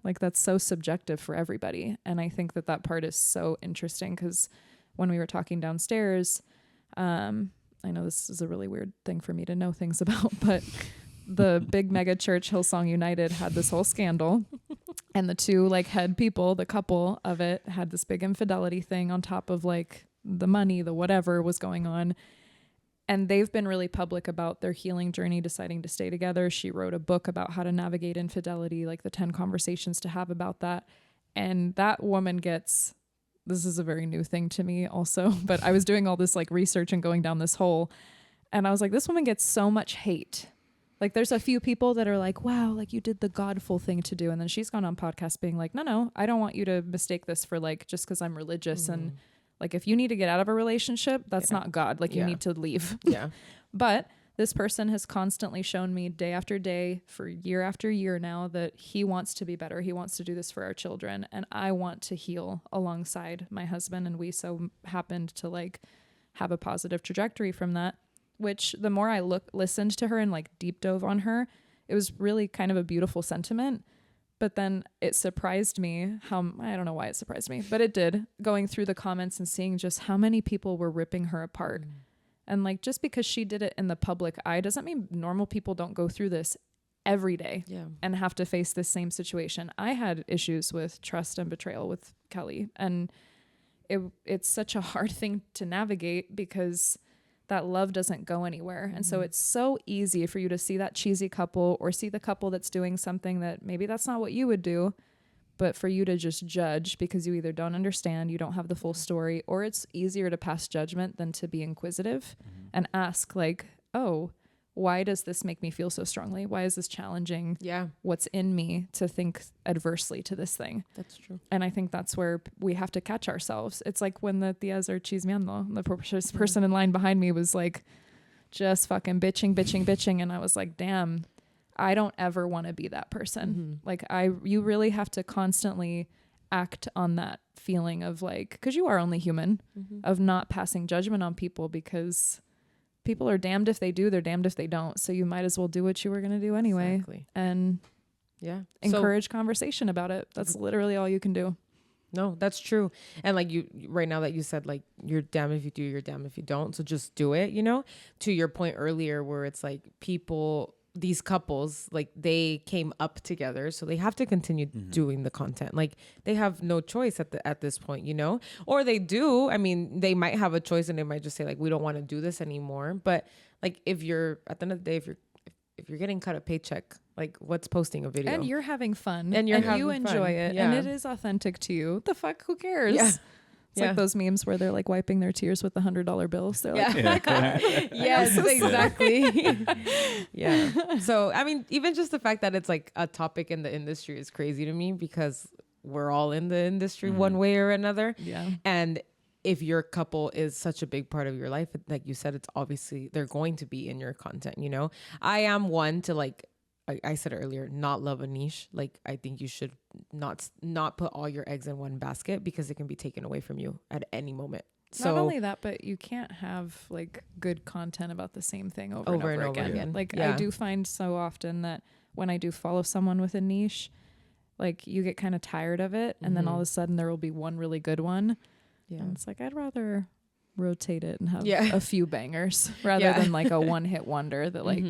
Like, that's so subjective for everybody. And I think that part is so interesting, because when we were talking downstairs, I know this is a really weird thing for me to know things about, but the big mega church Hillsong United had this whole scandal, and the two like head people, the couple of it, had this big infidelity thing on top of like the money, the whatever was going on. And they've been really public about their healing journey, deciding to stay together. She wrote a book about how to navigate infidelity, like the 10 conversations to have about that. And that woman gets, this is a very new thing to me also, but I was doing all this like research and going down this hole, and I was like, this woman gets so much hate. Like, there's a few people that are like, wow, like you did the godful thing to do. And then she's gone on podcasts being like, no, I don't want you to mistake this for like, just because I'm religious and Like if you need to get out of a relationship, that's not God. Like you need to leave. Yeah. But this person has constantly shown me day after day for year after year now that he wants to be better. He wants to do this for our children. And I want to heal alongside my husband. And we so happened to like have a positive trajectory from that, which the more I listened to her and like deep dove on her, it was really kind of a beautiful sentiment. But then it surprised me I don't know why it surprised me, but it did, going through the comments and seeing just how many people were ripping her apart. And like, just because she did it in the public eye doesn't mean normal people don't go through this every day and have to face this same situation. I had issues with trust and betrayal with Kelly, and it's such a hard thing to navigate because that love doesn't go anywhere. And so it's so easy for you to see that cheesy couple or see the couple that's doing something that maybe that's not what you would do, but for you to just judge because you either don't understand, you don't have the full story, or it's easier to pass judgment than to be inquisitive and ask like, oh, why does this make me feel so strongly? Why is this challenging what's in me to think adversely to this thing? That's true. And I think that's where we have to catch ourselves. It's like when the tias are chismeando. The person in line behind me was like just fucking bitching. And I was like, damn, I don't ever want to be that person. Like you really have to constantly act on that feeling of like, cause you are only human, of not passing judgment on people, because people are damned if they do, they're damned if they don't. So you might as well do what you were going to do anyway. Exactly. And encourage conversation about it. That's literally all you can do. No, that's true. And like you, right now that you said, like, you're damned if you do, you're damned if you don't. So just do it, to your point earlier, where it's like these couples, like they came up together, so they have to continue doing the content. Like they have no choice at this point, or they do. I mean, they might have a choice and they might just say like, we don't want to do this anymore. But like, if you're at the end of the day, if you're getting cut a paycheck, like what's posting a video? And you're having fun and you enjoy it and it is authentic to you. The fuck, who cares? Yeah. It's like those memes where they're like wiping their tears with the $100 bills. They're like, yes, exactly. Yeah. So, I mean, even just the fact that it's like a topic in the industry is crazy to me, because we're all in the industry one way or another. Yeah. And if your couple is such a big part of your life, like you said, it's obviously they're going to be in your content. I am one to like, I said earlier, not love a niche. Like, I think you should not put all your eggs in one basket, because it can be taken away from you at any moment. Not only that, but you can't have like good content about the same thing over and over again. Like I do find so often that when I do follow someone with a niche, like you get kind of tired of it, and then all of a sudden there will be one really good one. Yeah. And it's like, I'd rather rotate it and have a few bangers rather than like a one-hit wonder that like...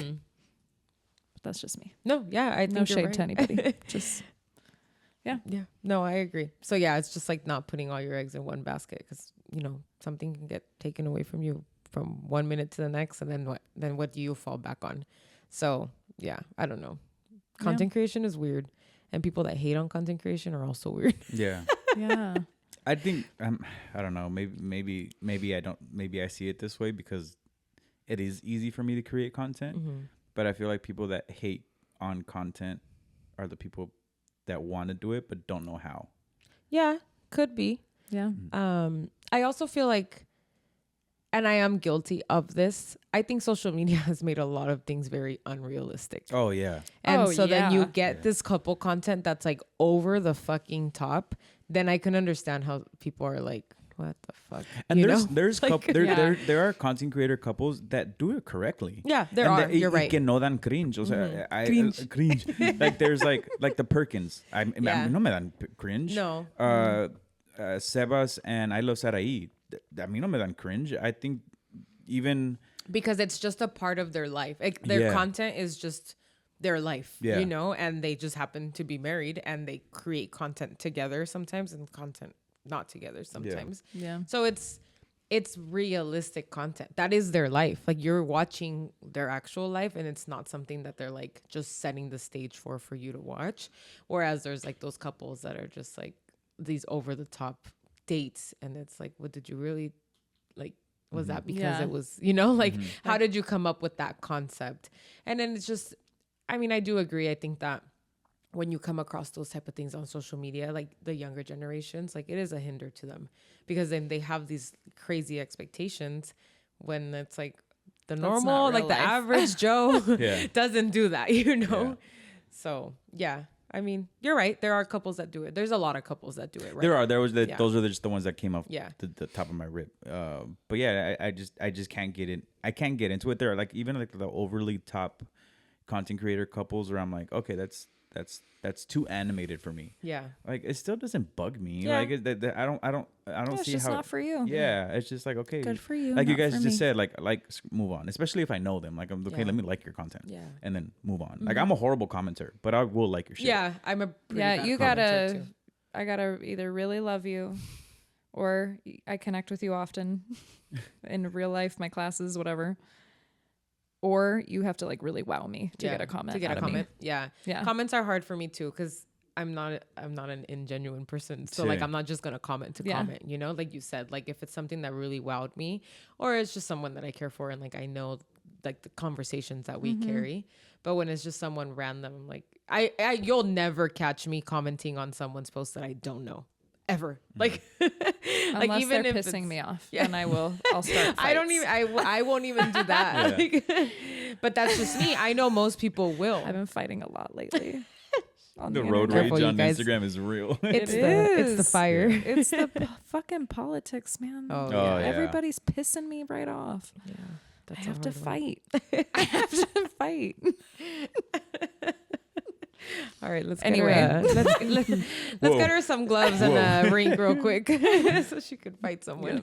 That's just me. No, I think no shade to anybody. Just yeah. No, I agree. So yeah, it's just like not putting all your eggs in one basket, because something can get taken away from you from 1 minute to the next, and then what? Then what do you fall back on? So yeah, I don't know. Content creation is weird, and people that hate on content creation are also weird. Yeah. Yeah. I think I don't know. Maybe I don't. Maybe I see it this way because it is easy for me to create content. But I feel like people that hate on content are the people that want to do it but don't know how. Yeah, could be. Yeah. I also feel like, and I am guilty of this, I think social media has made a lot of things very unrealistic. Oh, yeah. And then you get this couple content that's like over the fucking top. Then I can understand how people are like, what the fuck? And there's like, there are content creator couples that do it correctly. Yeah, there are. You're right. Que no dan cringe. O sea, cringe. Like there's like the Perkins. No me dan cringe. No. Sebas and I Love Saraí. A mí no me dan cringe. I think even because it's just a part of their life. Like, their content is just their life, and they just happen to be married, and they create content together sometimes and content not together sometimes. Yeah. So it's realistic content. That is their life. Like, you're watching their actual life, and it's not something that they're like just setting the stage for you to watch. Whereas there's like those couples that are just like these over the top dates, and it's like, what did you really like? Was that because it was, like, how did you come up with that concept? And then it's just, I mean, I do agree. I think that when you come across those type of things on social media, like the younger generations, like it is a hinder to them because then they have these crazy expectations when it's like the normal, like the average Joe doesn't do that, you know? Yeah. So yeah, I mean, you're right. There are couples that do it. There's a lot of couples that do it. Right? Those are just the ones that came off the top of my rib. But yeah, I just can't get it. I can't get into it. There are like even like the overly top content creator couples where I'm like, okay, that's too animated for me. Yeah. Like it still doesn't bug me. Yeah. Like I don't it's see just how not for you. Yeah. It's just like, okay. Good for you. Like you guys just said, like move on. Especially if I know them. Like I'm okay, let me like your content. Yeah. And then move on. Like I'm a horrible commenter, but I will like your shit. Yeah. I'm a you I gotta either really love you or I connect with you often in real life, my classes, whatever. Or you have to like really wow me to get a comment. Yeah. Comments are hard for me too because I'm not an ingenuine person. So like I'm not just gonna comment to comment. You know, like you said, like if it's something that really wowed me, or it's just someone that I care for and like I know like the conversations that we carry. But when it's just someone random, like you'll never catch me commenting on someone's post that I don't know. Ever. Like like even they're pissing me off, then I'll start fights. I won't even do that. Like, but that's just me. I know most people will. I've been fighting a lot lately. The road rage on Instagram is real. It's the fire. It's the fucking politics, man. Everybody's pissing me right off. Yeah. I have to fight. I have to fight. All right, let's get her some gloves and a ring real quick so she could fight someone.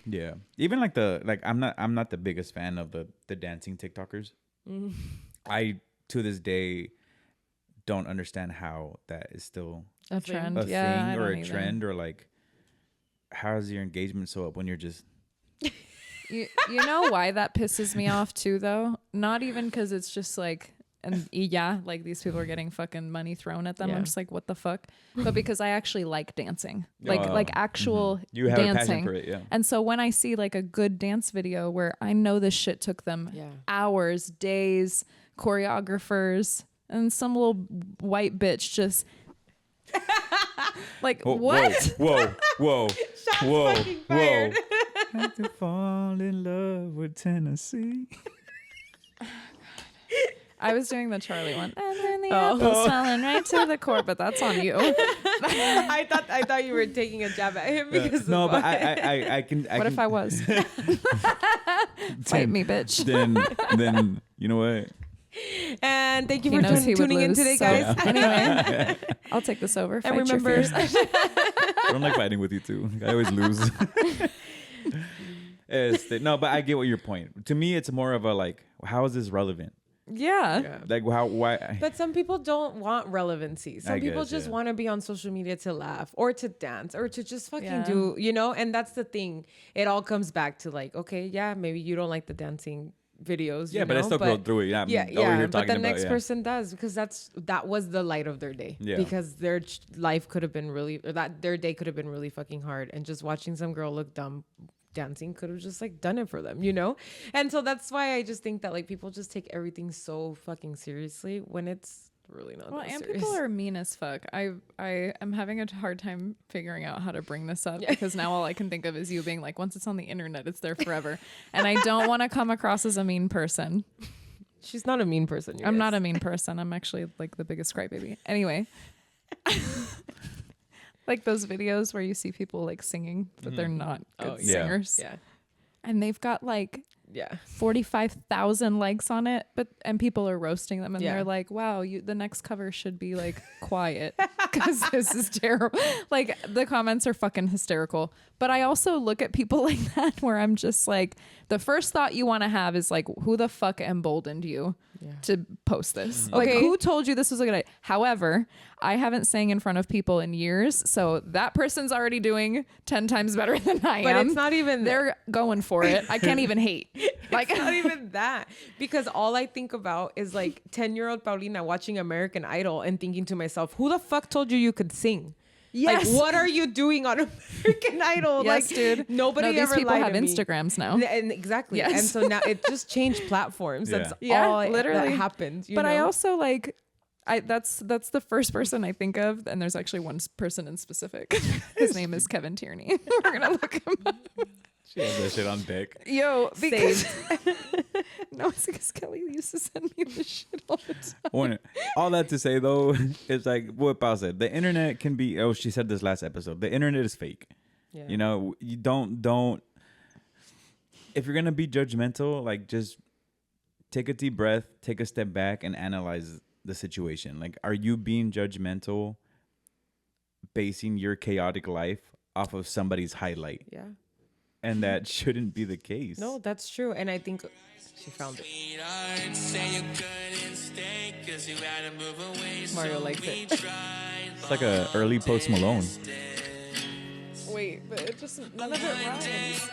Yeah. Even like I'm not the biggest fan of the dancing TikTokers. I to this day don't understand how that is still a trend, thing or a trend, or like how is your engagement so up when you're just you know why that pisses me off too though? Not even because it's just like like these people are getting fucking money thrown at them. I'm just like, what the fuck? But because I actually like dancing, like actual you have dancing. A passion for it, yeah. And so when I see like a good dance video where I know this shit took them hours, days, choreographers, and some little white bitch just like what? Whoa! fucking fired. Have to fall in love with Tennessee. I was doing the Charlie one. And then the apple smelling right to the core, but that's on you. I thought you were taking a jab at him because no, but I can. What if I was? Fight me, bitch. Then you know what? And thank you for tuning in today, guys. Anyway, I'll take this over. And remember, I don't like fighting with you too. I always lose. No, but I get what your point. To me, it's more of a like, how is this relevant? Yeah. Like why? But some people don't want relevancy. Some people just want to be on social media to laugh or to dance or to just fucking do, you know? And that's the thing. It all comes back to like, okay, yeah, maybe you don't like the dancing videos. Yeah, but I still go through it. But the next person does because that was the light of their day. Yeah. Because their life could have been really, or that their day could have been really fucking hard. And just watching some girl look dumb dancing could have just like done it for them, you know? And so that's why I just think that like people just take everything so fucking seriously when it's really not that serious. People are mean as fuck. I am having a hard time figuring out how to bring this up because now all I can think of is you being like, once it's on the internet, it's there forever. And I don't want to come across as a mean person. She's not a mean person. I'm not a mean person. I'm actually like the biggest crybaby. Anyway. Like those videos where you see people like singing, but they're not good singers. Yeah. And they've got like 45,000 likes on it, and people are roasting them and they're like, wow, the next cover should be like quiet because this is terrible. Like the comments are fucking hysterical. But I also look at people like that where I'm just like, the first thought you want to have is like, who the fuck emboldened you to post this? Like who told you this was a good idea? However, I haven't sang in front of people in years, so that person's already doing 10 times better than I am. But it's not even they're going for it. I can't even hate. Like it's not even that, because all I think about is like 10-year-old Paulina watching American Idol and thinking to myself, who the fuck told you could sing? Yes. Like, what are you doing on American Idol? Yes, like, dude. Nobody these ever people lied have to me. Instagrams now. And exactly. Yes. And so now it just changed platforms. That's all literally that happened. But I also like, That's the first person I think of, and there's actually one person in specific. His name is Kevin Tierney. We're gonna look him up. She has that shit on deck. Yo, because no, it's because Kelly used to send me this shit all the time. All that to say though, it's like what Pao said. The internet can be. Oh, she said this last episode. The internet is fake. Yeah. You know, you don't. If you're gonna be judgmental, like just take a deep breath, take a step back, and analyze the situation. Like, are you being judgmental, basing your chaotic life off of somebody's highlight? Yeah. And that shouldn't be the case. No, that's true. And I think she found it. Mario likes it. It's like a early Post Malone. Wait, but it just none of it rhymes.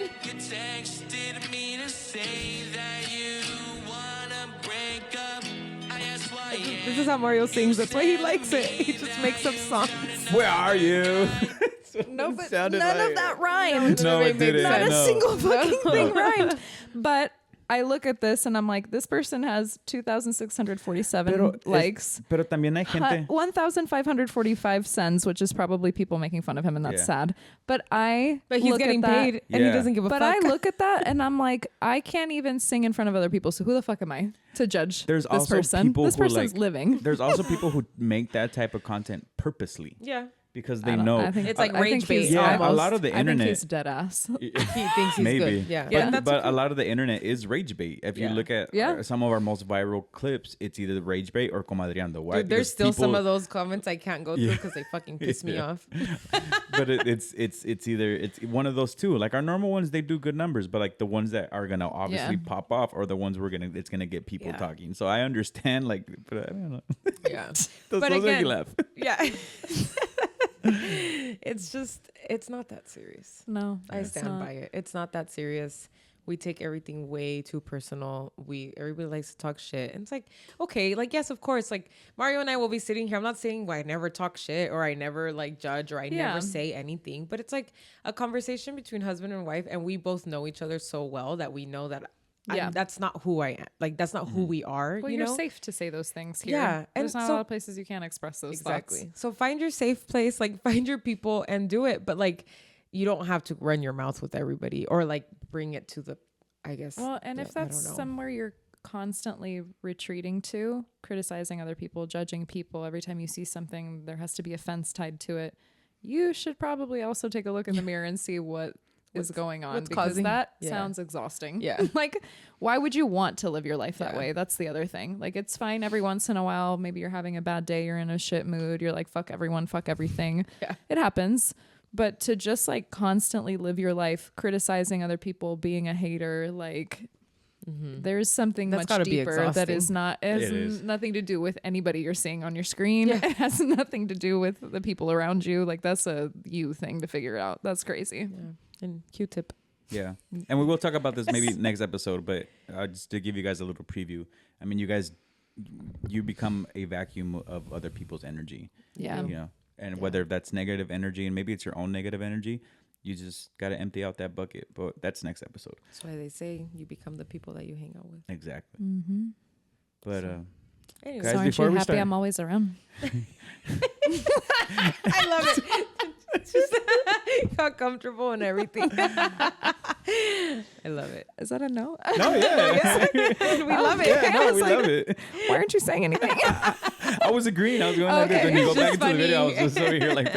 This is how Mario sings. That's why he likes it. He just makes up songs. Where are you? No, but none of that rhymed. No, it didn't. Not a No. single fucking thing rhymed. But I look at this and I'm like, this person has 2,647 likes. Pero también hay gente. 1,545 sends, which is probably people making fun of him, and that's Yeah. sad. But He's look getting at that, paid and he Yeah. doesn't give a But fuck. I look at that and I'm like, I can't even sing in front of other people. So who the fuck am I to judge There's this also person? people This who person's like, living. There's also people who make that type of content purposely Yeah. because they know. I think It's like I think rage bait. he's Yeah, a almost- lot of the I think internet- he's dead ass. He thinks he's Maybe. good. Yeah. Yeah. But a lot of the internet is rage bait. If you Yeah. look at Yeah. some of our most viral clips, it's either rage bait or comadreando. Why? Dude, there's Because still some people- of those comments I can't go through Yeah. because they fucking piss me Yeah. off. But it's either it's one of those two. Like our normal ones, they do good numbers, but like the ones that are gonna obviously Yeah. pop off are the ones it's gonna get people Yeah. talking. So I understand, like, but I don't know. Yeah. those But make again- you laugh. Yeah. It's not that serious. No, I it's stand not. by it. It's not that serious. We take everything way too personal. Everybody likes to talk shit. And it's like, okay, like, yes, of course, like Mario and I will be sitting here. I'm not saying I never talk shit or I never like judge or I Yeah. never say anything, but it's like a conversation between husband and wife. And we both know each other so well that we know that Yeah. that's not who I am. Like, that's not who we are. Well, you you're know? safe to say those things here. Yeah, and There's not so- a lot of places you can't express those Exactly. thoughts. So find your safe place, like find your people and do it. But like, you don't have to run your mouth with everybody or like bring it to the, I guess. Well, and if I that's don't know. somewhere you're constantly retreating to, criticizing other people, judging people, every time you see something, there has to be offense tied to it. You should probably also take a look in the mirror and see what is going on, what's because causing- that yeah. sounds exhausting. Yeah. Like, why would you want to live your life that Yeah. way? That's the other thing. Like, it's fine every once in a while. Maybe you're having a bad day, you're in a shit mood, you're like, fuck everyone, fuck everything. Yeah. It happens. But to just like constantly live your life criticizing other people, being a hater, like there's something That's much gotta be deeper that is exhausting. not, it has It is. nothing to do with anybody you're seeing on your screen. Yeah. It has nothing to do with the people around you. Like, that's a you thing to figure out. That's crazy. Yeah. And Q-tip. Yeah, and we will talk about this maybe next episode. But just to give you guys a little preview, I mean, you become a vacuum of other people's energy. Yeah. You know, and whether that's negative energy and maybe it's your own negative energy, you just got to empty out that bucket. But that's next episode. That's why they say you become the people that you hang out with. Exactly. Mm-hmm. But Anyway, Guys, So aren't before you we happy start- I'm always around? I love it. Just how comfortable and everything. I love it. Is that a no? no, yeah, We love it. yeah, no, was we like- love it. Why aren't you saying anything? I was agreeing. I was going like this. Okay. When you go It's back just into the video, I was funny. just over here like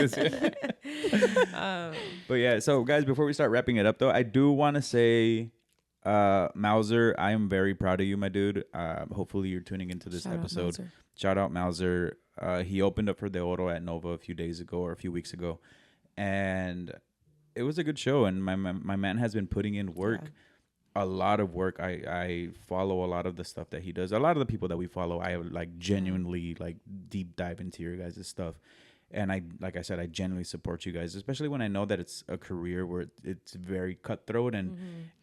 this. But yeah, so guys, before we start wrapping it up, though, I do want to say, Mauser, I am very proud of you, my dude. Hopefully, you're tuning into this Shout out, episode. Mauser. Shout out, Mauser. He opened up for De Oro at Nova a few days ago or a few weeks ago, and it was a good show. And my man has been putting in work. Yeah. A lot of work. I follow a lot of the stuff that he does. A lot of the people that we follow, I like genuinely like deep dive into your guys' stuff. And like I said, I genuinely support you guys, especially when I know that it's a career where it's very cutthroat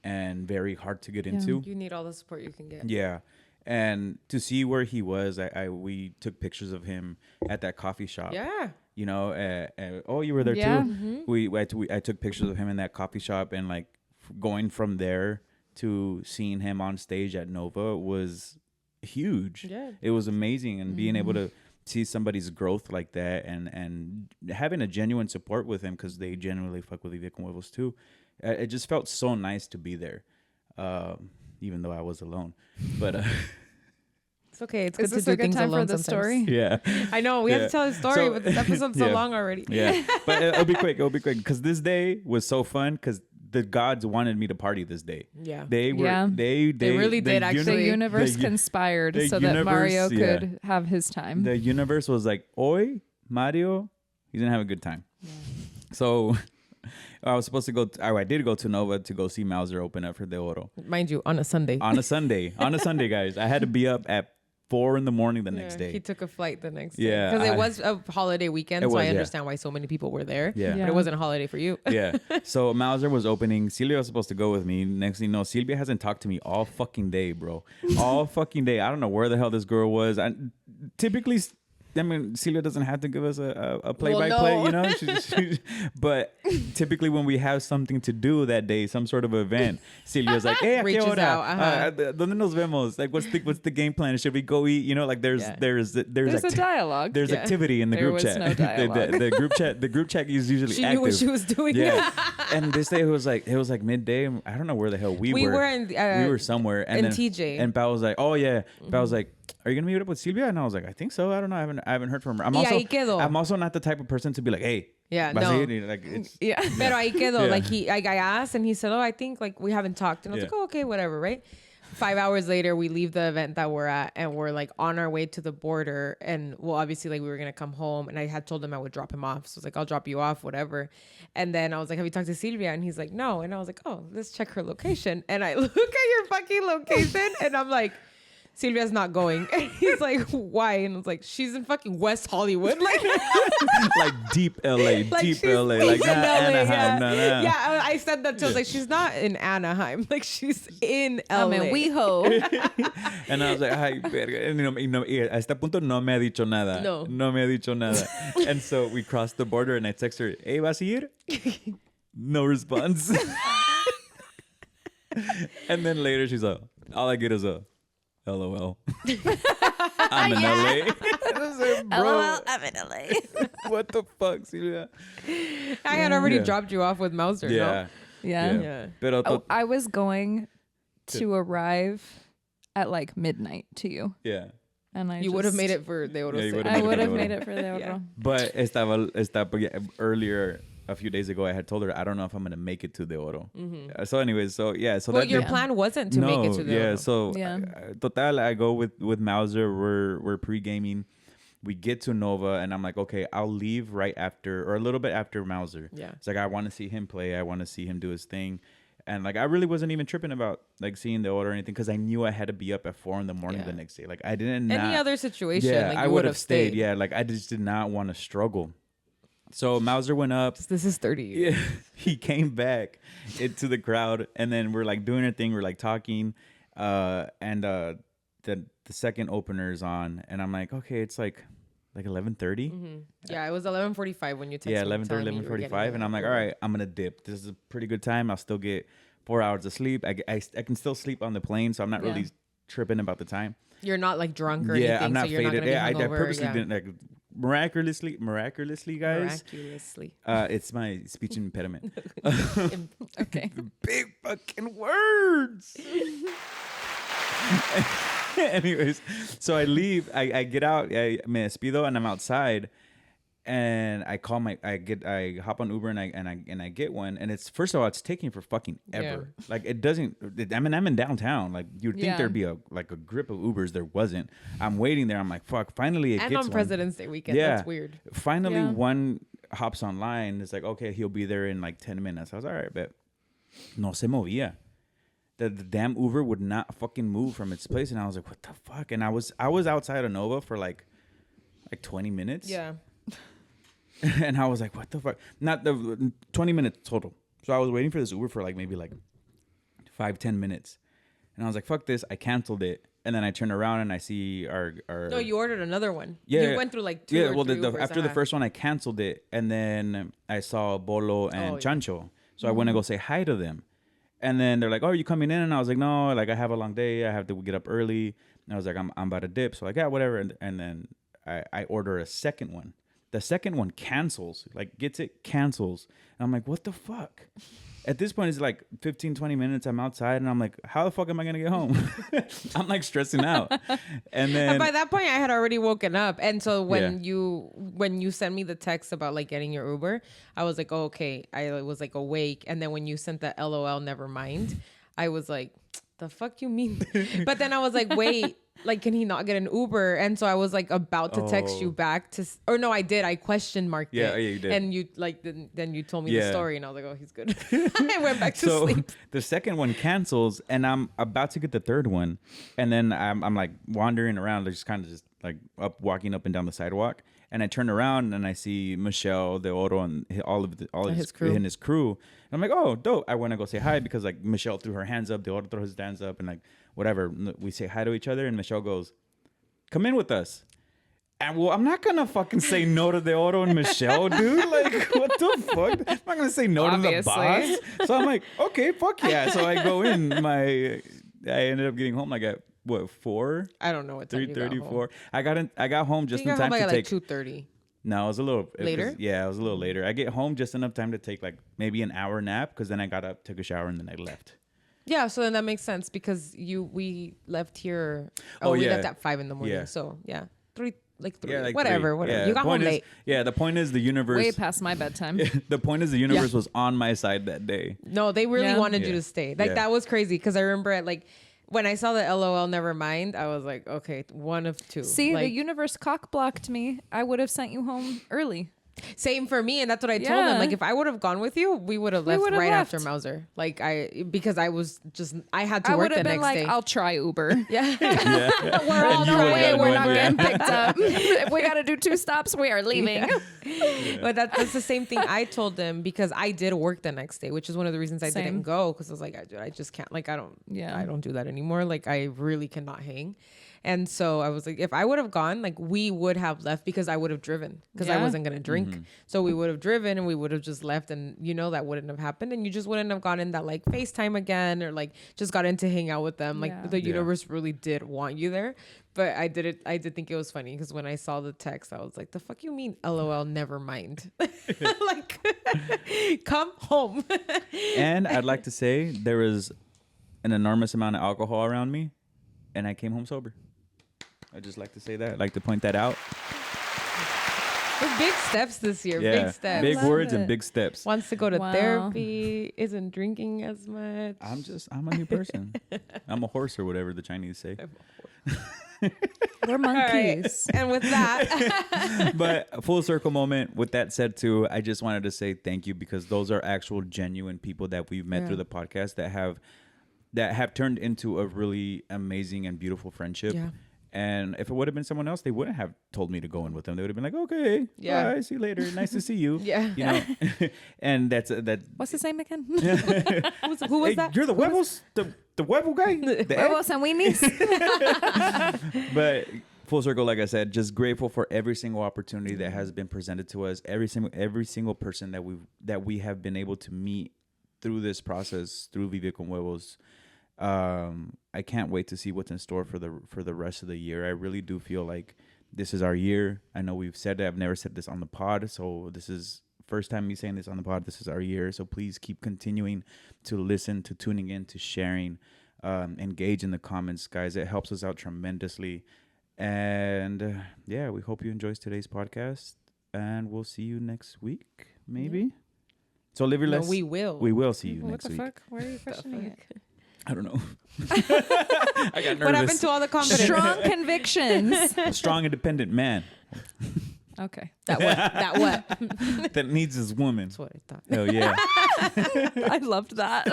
and very hard to get into. You need all the support you can get. Yeah. And to see where he was, we took pictures of him at that coffee shop. Yeah. You know, oh, you were there Yeah. too. I took pictures of him in that coffee shop, and like going from there to seeing him on stage at Nova was huge. Yeah. It was amazing, and being able to see somebody's growth like that and having a genuine support with him because they genuinely fuck with Vivia con Huevos too. It just felt so nice to be there, even though I was alone. But it's okay. It's Is good this to a do good things time alone for the sometimes. story? yeah, I know we have to tell the story, but this episode's so yeah. long already. Yeah, but it'll be quick. It'll be quick because this day was so fun because the gods wanted me to party this day. Yeah. They were. Yeah. They really the did, actually. The The universe conspired the so that Mario universe, could have his time. The universe was like, "Oi, Mario, he's gonna have a good time." Yeah. So I was supposed to go. I did go to Nova to go see Mauser open up for De Oro Mind you, on a Sunday. on a Sunday. On a Sunday, guys, I had to be up at 4 a.m. the next day. He took a flight the next day. Yeah, Because it I- was a holiday weekend, It so was, I yeah. understand why so many people were there. Yeah. But it wasn't a holiday for you. Yeah. So Mauser was opening. Sylvia was supposed to go with me. Next thing you know, Sylvia hasn't talked to me all fucking day, bro. All fucking day. I don't know where the hell this girl was. Typically, I mean, Sylvia doesn't have to give us a play-by-play, no. you know? But typically when we have something to do that day, some sort of event, Sylvia's like, hey, ¿a qué Reaches hora? out, ¿Dónde nos vemos? Like, what's the game plan? Should we go eat? You know, like there's There's a dialogue. There's Yeah. activity in the There group was chat. no dialogue. The group chat is usually She active. knew what she was doing. Yeah. And this day it was like midday. I don't know where the hell we were. We were in, we were somewhere. And in then, TJ. And Pao was like, oh yeah. Pao was like, are you gonna meet up with Sylvia? And I was like, I think so. I don't know. I haven't heard from her. ahí quedó. I'm also not the type of person to be like, hey. Yeah, vas a no. ir? Like, it's, Yeah. Pero ahí quedó. Yeah. Like I asked and he said, oh, I think like we haven't talked. And I was Yeah. like, oh, okay, whatever, right? 5 hours later, we leave the event that we're at and we're like on our way to the border. And well, obviously like we were going to come home and I had told him I would drop him off. So I was like, I'll drop you off, whatever. And then I was like, have you talked to Sylvia? And he's like, no. And I was like, oh, let's check her location. And I look at your fucking location and I'm like, Sylvia's not going. And he's like, why? And I was like, she's in fucking West Hollywood. Like, like deep LA, like deep she's LA. in Like not LA, Anaheim, yeah. no. Yeah, I said that too. I was like, she's not in Anaheim. Like, she's in LA. I'm in WeHo. And I was like, ay, verga. And, y a este punto no me ha dicho nada. No. me ha dicho nada. And so we crossed the border and I text her, hey, ¿vas a ir? No response. And then later she's like, all I get is a LOL. I'm in LA. I was like, bro, LOL, I'm in LA. what the fuck, Sylvia? I had already Yeah. dropped you off with Mauser. Yeah. Yeah. Yeah. Pero Oh, I was going to arrive at like midnight to you. yeah. And I You would have just- made it for the Oro Yeah, you City. would've I made it would have for the made it for the Yeah. otro. But earlier, a few days ago, I had told her, I don't know if I'm going to make it to the Oro. So anyways, so yeah. So Well, that your day- plan wasn't to make it to the yeah. Oro. So Yeah. total, I go with Mauser. We're pre-gaming. We get to Nova, and I'm like, okay, I'll leave right after or a little bit after Mauser. Yeah. It's like I want to see him play. I want to see him do his thing. And like I really wasn't even tripping about like seeing the order or anything because I knew I had to be up at 4 a.m. Yeah. the next day. Like I didn't. Any other situation, Yeah, like I you would would have have stayed. Yeah, like I just did not want to struggle. So Mauser went up. This is 30 years. Yeah, he came back into the crowd, and then we're like doing our thing. We're like talking, and the second opener is on, and I'm like, okay, it's like 11:30. Yeah, it was 11:45 when you texted Yeah, me 11:30, telling me you were getting 11:45, and I'm like, all right, I'm gonna dip. This is a pretty good time. I'll still get 4 hours of sleep. I can still sleep on the plane, so I'm not Yeah. really tripping about the time. You're not like drunk or Yeah, anything, I'm not so you're faded. not Yeah, gonna be I hungover. purposely yeah. didn't like miraculously, guys. Miraculously. It's my speech impediment. Okay. Big fucking words. Anyways, so I leave. I get out. Me despido, and I'm outside. And I hop on Uber and I get one. And it's first of all, it's taking for fucking ever. Yeah. Like it doesn't. I mean, I'm in downtown. Like you'd think Yeah. there'd be a grip of Ubers. There wasn't. I'm waiting there. I'm like, fuck. Finally, it And gets on one. President's Day weekend. Yeah. That's weird. Finally, Yeah. one hops online. It's like, okay, he'll be there in like 10 minutes. I was all right, but no se movía. The damn Uber would not fucking move from its place, and I was like, what the fuck? And I was outside of Nova for like 20 minutes. Yeah. And I was like, what the fuck? Not the 20 minutes total. So I was waiting for this Uber for like maybe like 5-10 minutes, and I was like, fuck this. I canceled it. And then I turn around and I see our No, you ordered another one. Yeah. You went through like two yeah, or well, three Ubers, after the first one, I canceled it, and then I saw Bolo and Oh, yeah. Chancho, so I went to go say hi to them, and then they're like, "Oh, are you coming in?" And I was like, "No, like I have a long day. I have to get up early." And I was like, "I'm about to dip," so like, yeah, whatever. And then I order a second one. The second one cancels, like gets it, cancels. And I'm like, what the fuck? At this point, it's like 15, 20 minutes. I'm outside and I'm like, how the fuck am I going to get home? I'm like stressing out. And then by that point, I had already woken up. And so when you sent me the text about like getting your Uber, I was like, oh, okay. I was like awake. And then when you sent the LOL, never mind, I was like, the fuck you mean? But then I was like, wait. Like, can he not get an Uber? And so I was like about to text you back or no, I did. I question marked it. Yeah, you did. And you like, then you told me the story and I was like, oh, he's good. I went back to sleep. The second one cancels and I'm about to get the third one. And then I'm like wandering around, just kind of just like walking up and down the sidewalk. And I turn around and I see Michelle, the Oro, and all of his crew. And his crew. And I'm like, oh, dope. I want to go say hi because like Michelle threw her hands up, the Oro threw his hands up, and like whatever. We say hi to each other, and Michelle goes, come in with us. And well, I'm not gonna fucking say no to the Oro and Michelle, dude. Like, what the fuck? I'm not gonna say no to the boss. So I'm like, okay, fuck yeah. So I go in. I ended up getting home like at what, 4? I don't know what time 3:34. I got home just in time to take like 2:30. No, it was a little later. It was a little later. I get home just enough time to take like maybe an hour nap because then I got up, took a shower, and then I left. Yeah, so then that makes sense because we left here. We left at 5 a.m. Yeah. So yeah, 3. Yeah, like whatever. Yeah, you got home late. The point is the universe. Way past my bedtime. The point is the universe was on my side that day. No, they really wanted you to stay. Like that was crazy because I remember at like when I saw the LOL, never mind. I was like, okay, one of two. See, like, the universe cock blocked me. I would have sent you home early. Same for me, and that's what I told them. Like, if I would have gone with you, we would have left right after Mauser. Like, because I was just, I had to work the next day. I'll try Uber. Yeah. We're on our way. We're not getting picked up. If we got to do 2 stops, we are leaving. Yeah. But that's the same thing I told them because I did work the next day, which is one of the reasons I didn't go because I was like, I just can't. Like, I don't do that anymore. Like, I really cannot hang. And so I was like, if I would have gone, like we would have left because I would have driven because I wasn't going to drink. Mm-hmm. So we would have driven and we would have just left and that wouldn't have happened. And you just wouldn't have gone in that like FaceTime again or like just got in to hang out with them. Like the universe really did want you there. But I did think it was funny because when I saw the text, I was like, the fuck you mean? LOL, never mind. Like, come home. And I'd like to say there was an enormous amount of alcohol around me and I came home sober. I just like to say that. I'd like to point that out. There's big steps this year. Yeah, big steps. Big words and big steps. Wants to go to therapy. Isn't drinking as much. I'm a new person. I'm a horse or whatever the Chinese say. We're monkeys. Right. And with that. But full circle moment. With that said too, I just wanted to say thank you because those are actual genuine people that we've met through the podcast that have turned into a really amazing and beautiful friendship. Yeah. And if it would have been someone else, they wouldn't have told me to go in with them. They would have been like, okay, bye, see you later. Nice to see you. Yeah. You know, and that's that. What's his name again? Who was that? You're the huevos, the huevo guy? The huevos and weenies. But full circle, like I said, just grateful for every single opportunity that has been presented to us. Every single person that we have been able to meet through this process, through Vive con Huevos. I can't wait to see what's in store for the rest of the year. I really do feel like this is our year. I know we've said that. I've never said this on the pod, so this is first time me saying this on the pod. This is our year, so please keep continuing to listen, to tuning in, to sharing, engage in the comments, guys. It helps us out tremendously. And we hope you enjoyed today's podcast, and we'll see you next week, maybe. Yeah. So live your life. We will. We will see you next week. What the fuck? Why are you questioning it? I don't know. I got nervous. What happened to all the confidence? Strong convictions. A strong, independent man. Okay. That what? That needs his woman. That's what I thought. Oh, yeah. I loved that.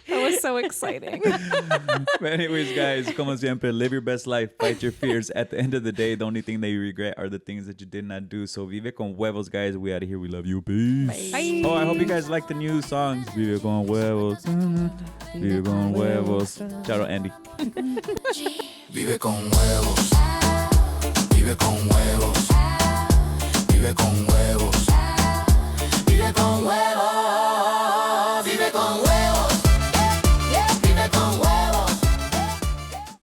That was so exciting. But anyways, guys, como siempre, live your best life, fight your fears. At the end of the day, the only thing that you regret are the things that you did not do. So vive con huevos, guys. We out of here. We love you. Peace. Bye. Oh, I hope you guys like the new songs. Vive con huevos. Vive con huevos. Shout out Andy. Vive con huevos. Vive con huevos. Vive con huevos. Vive con huevos.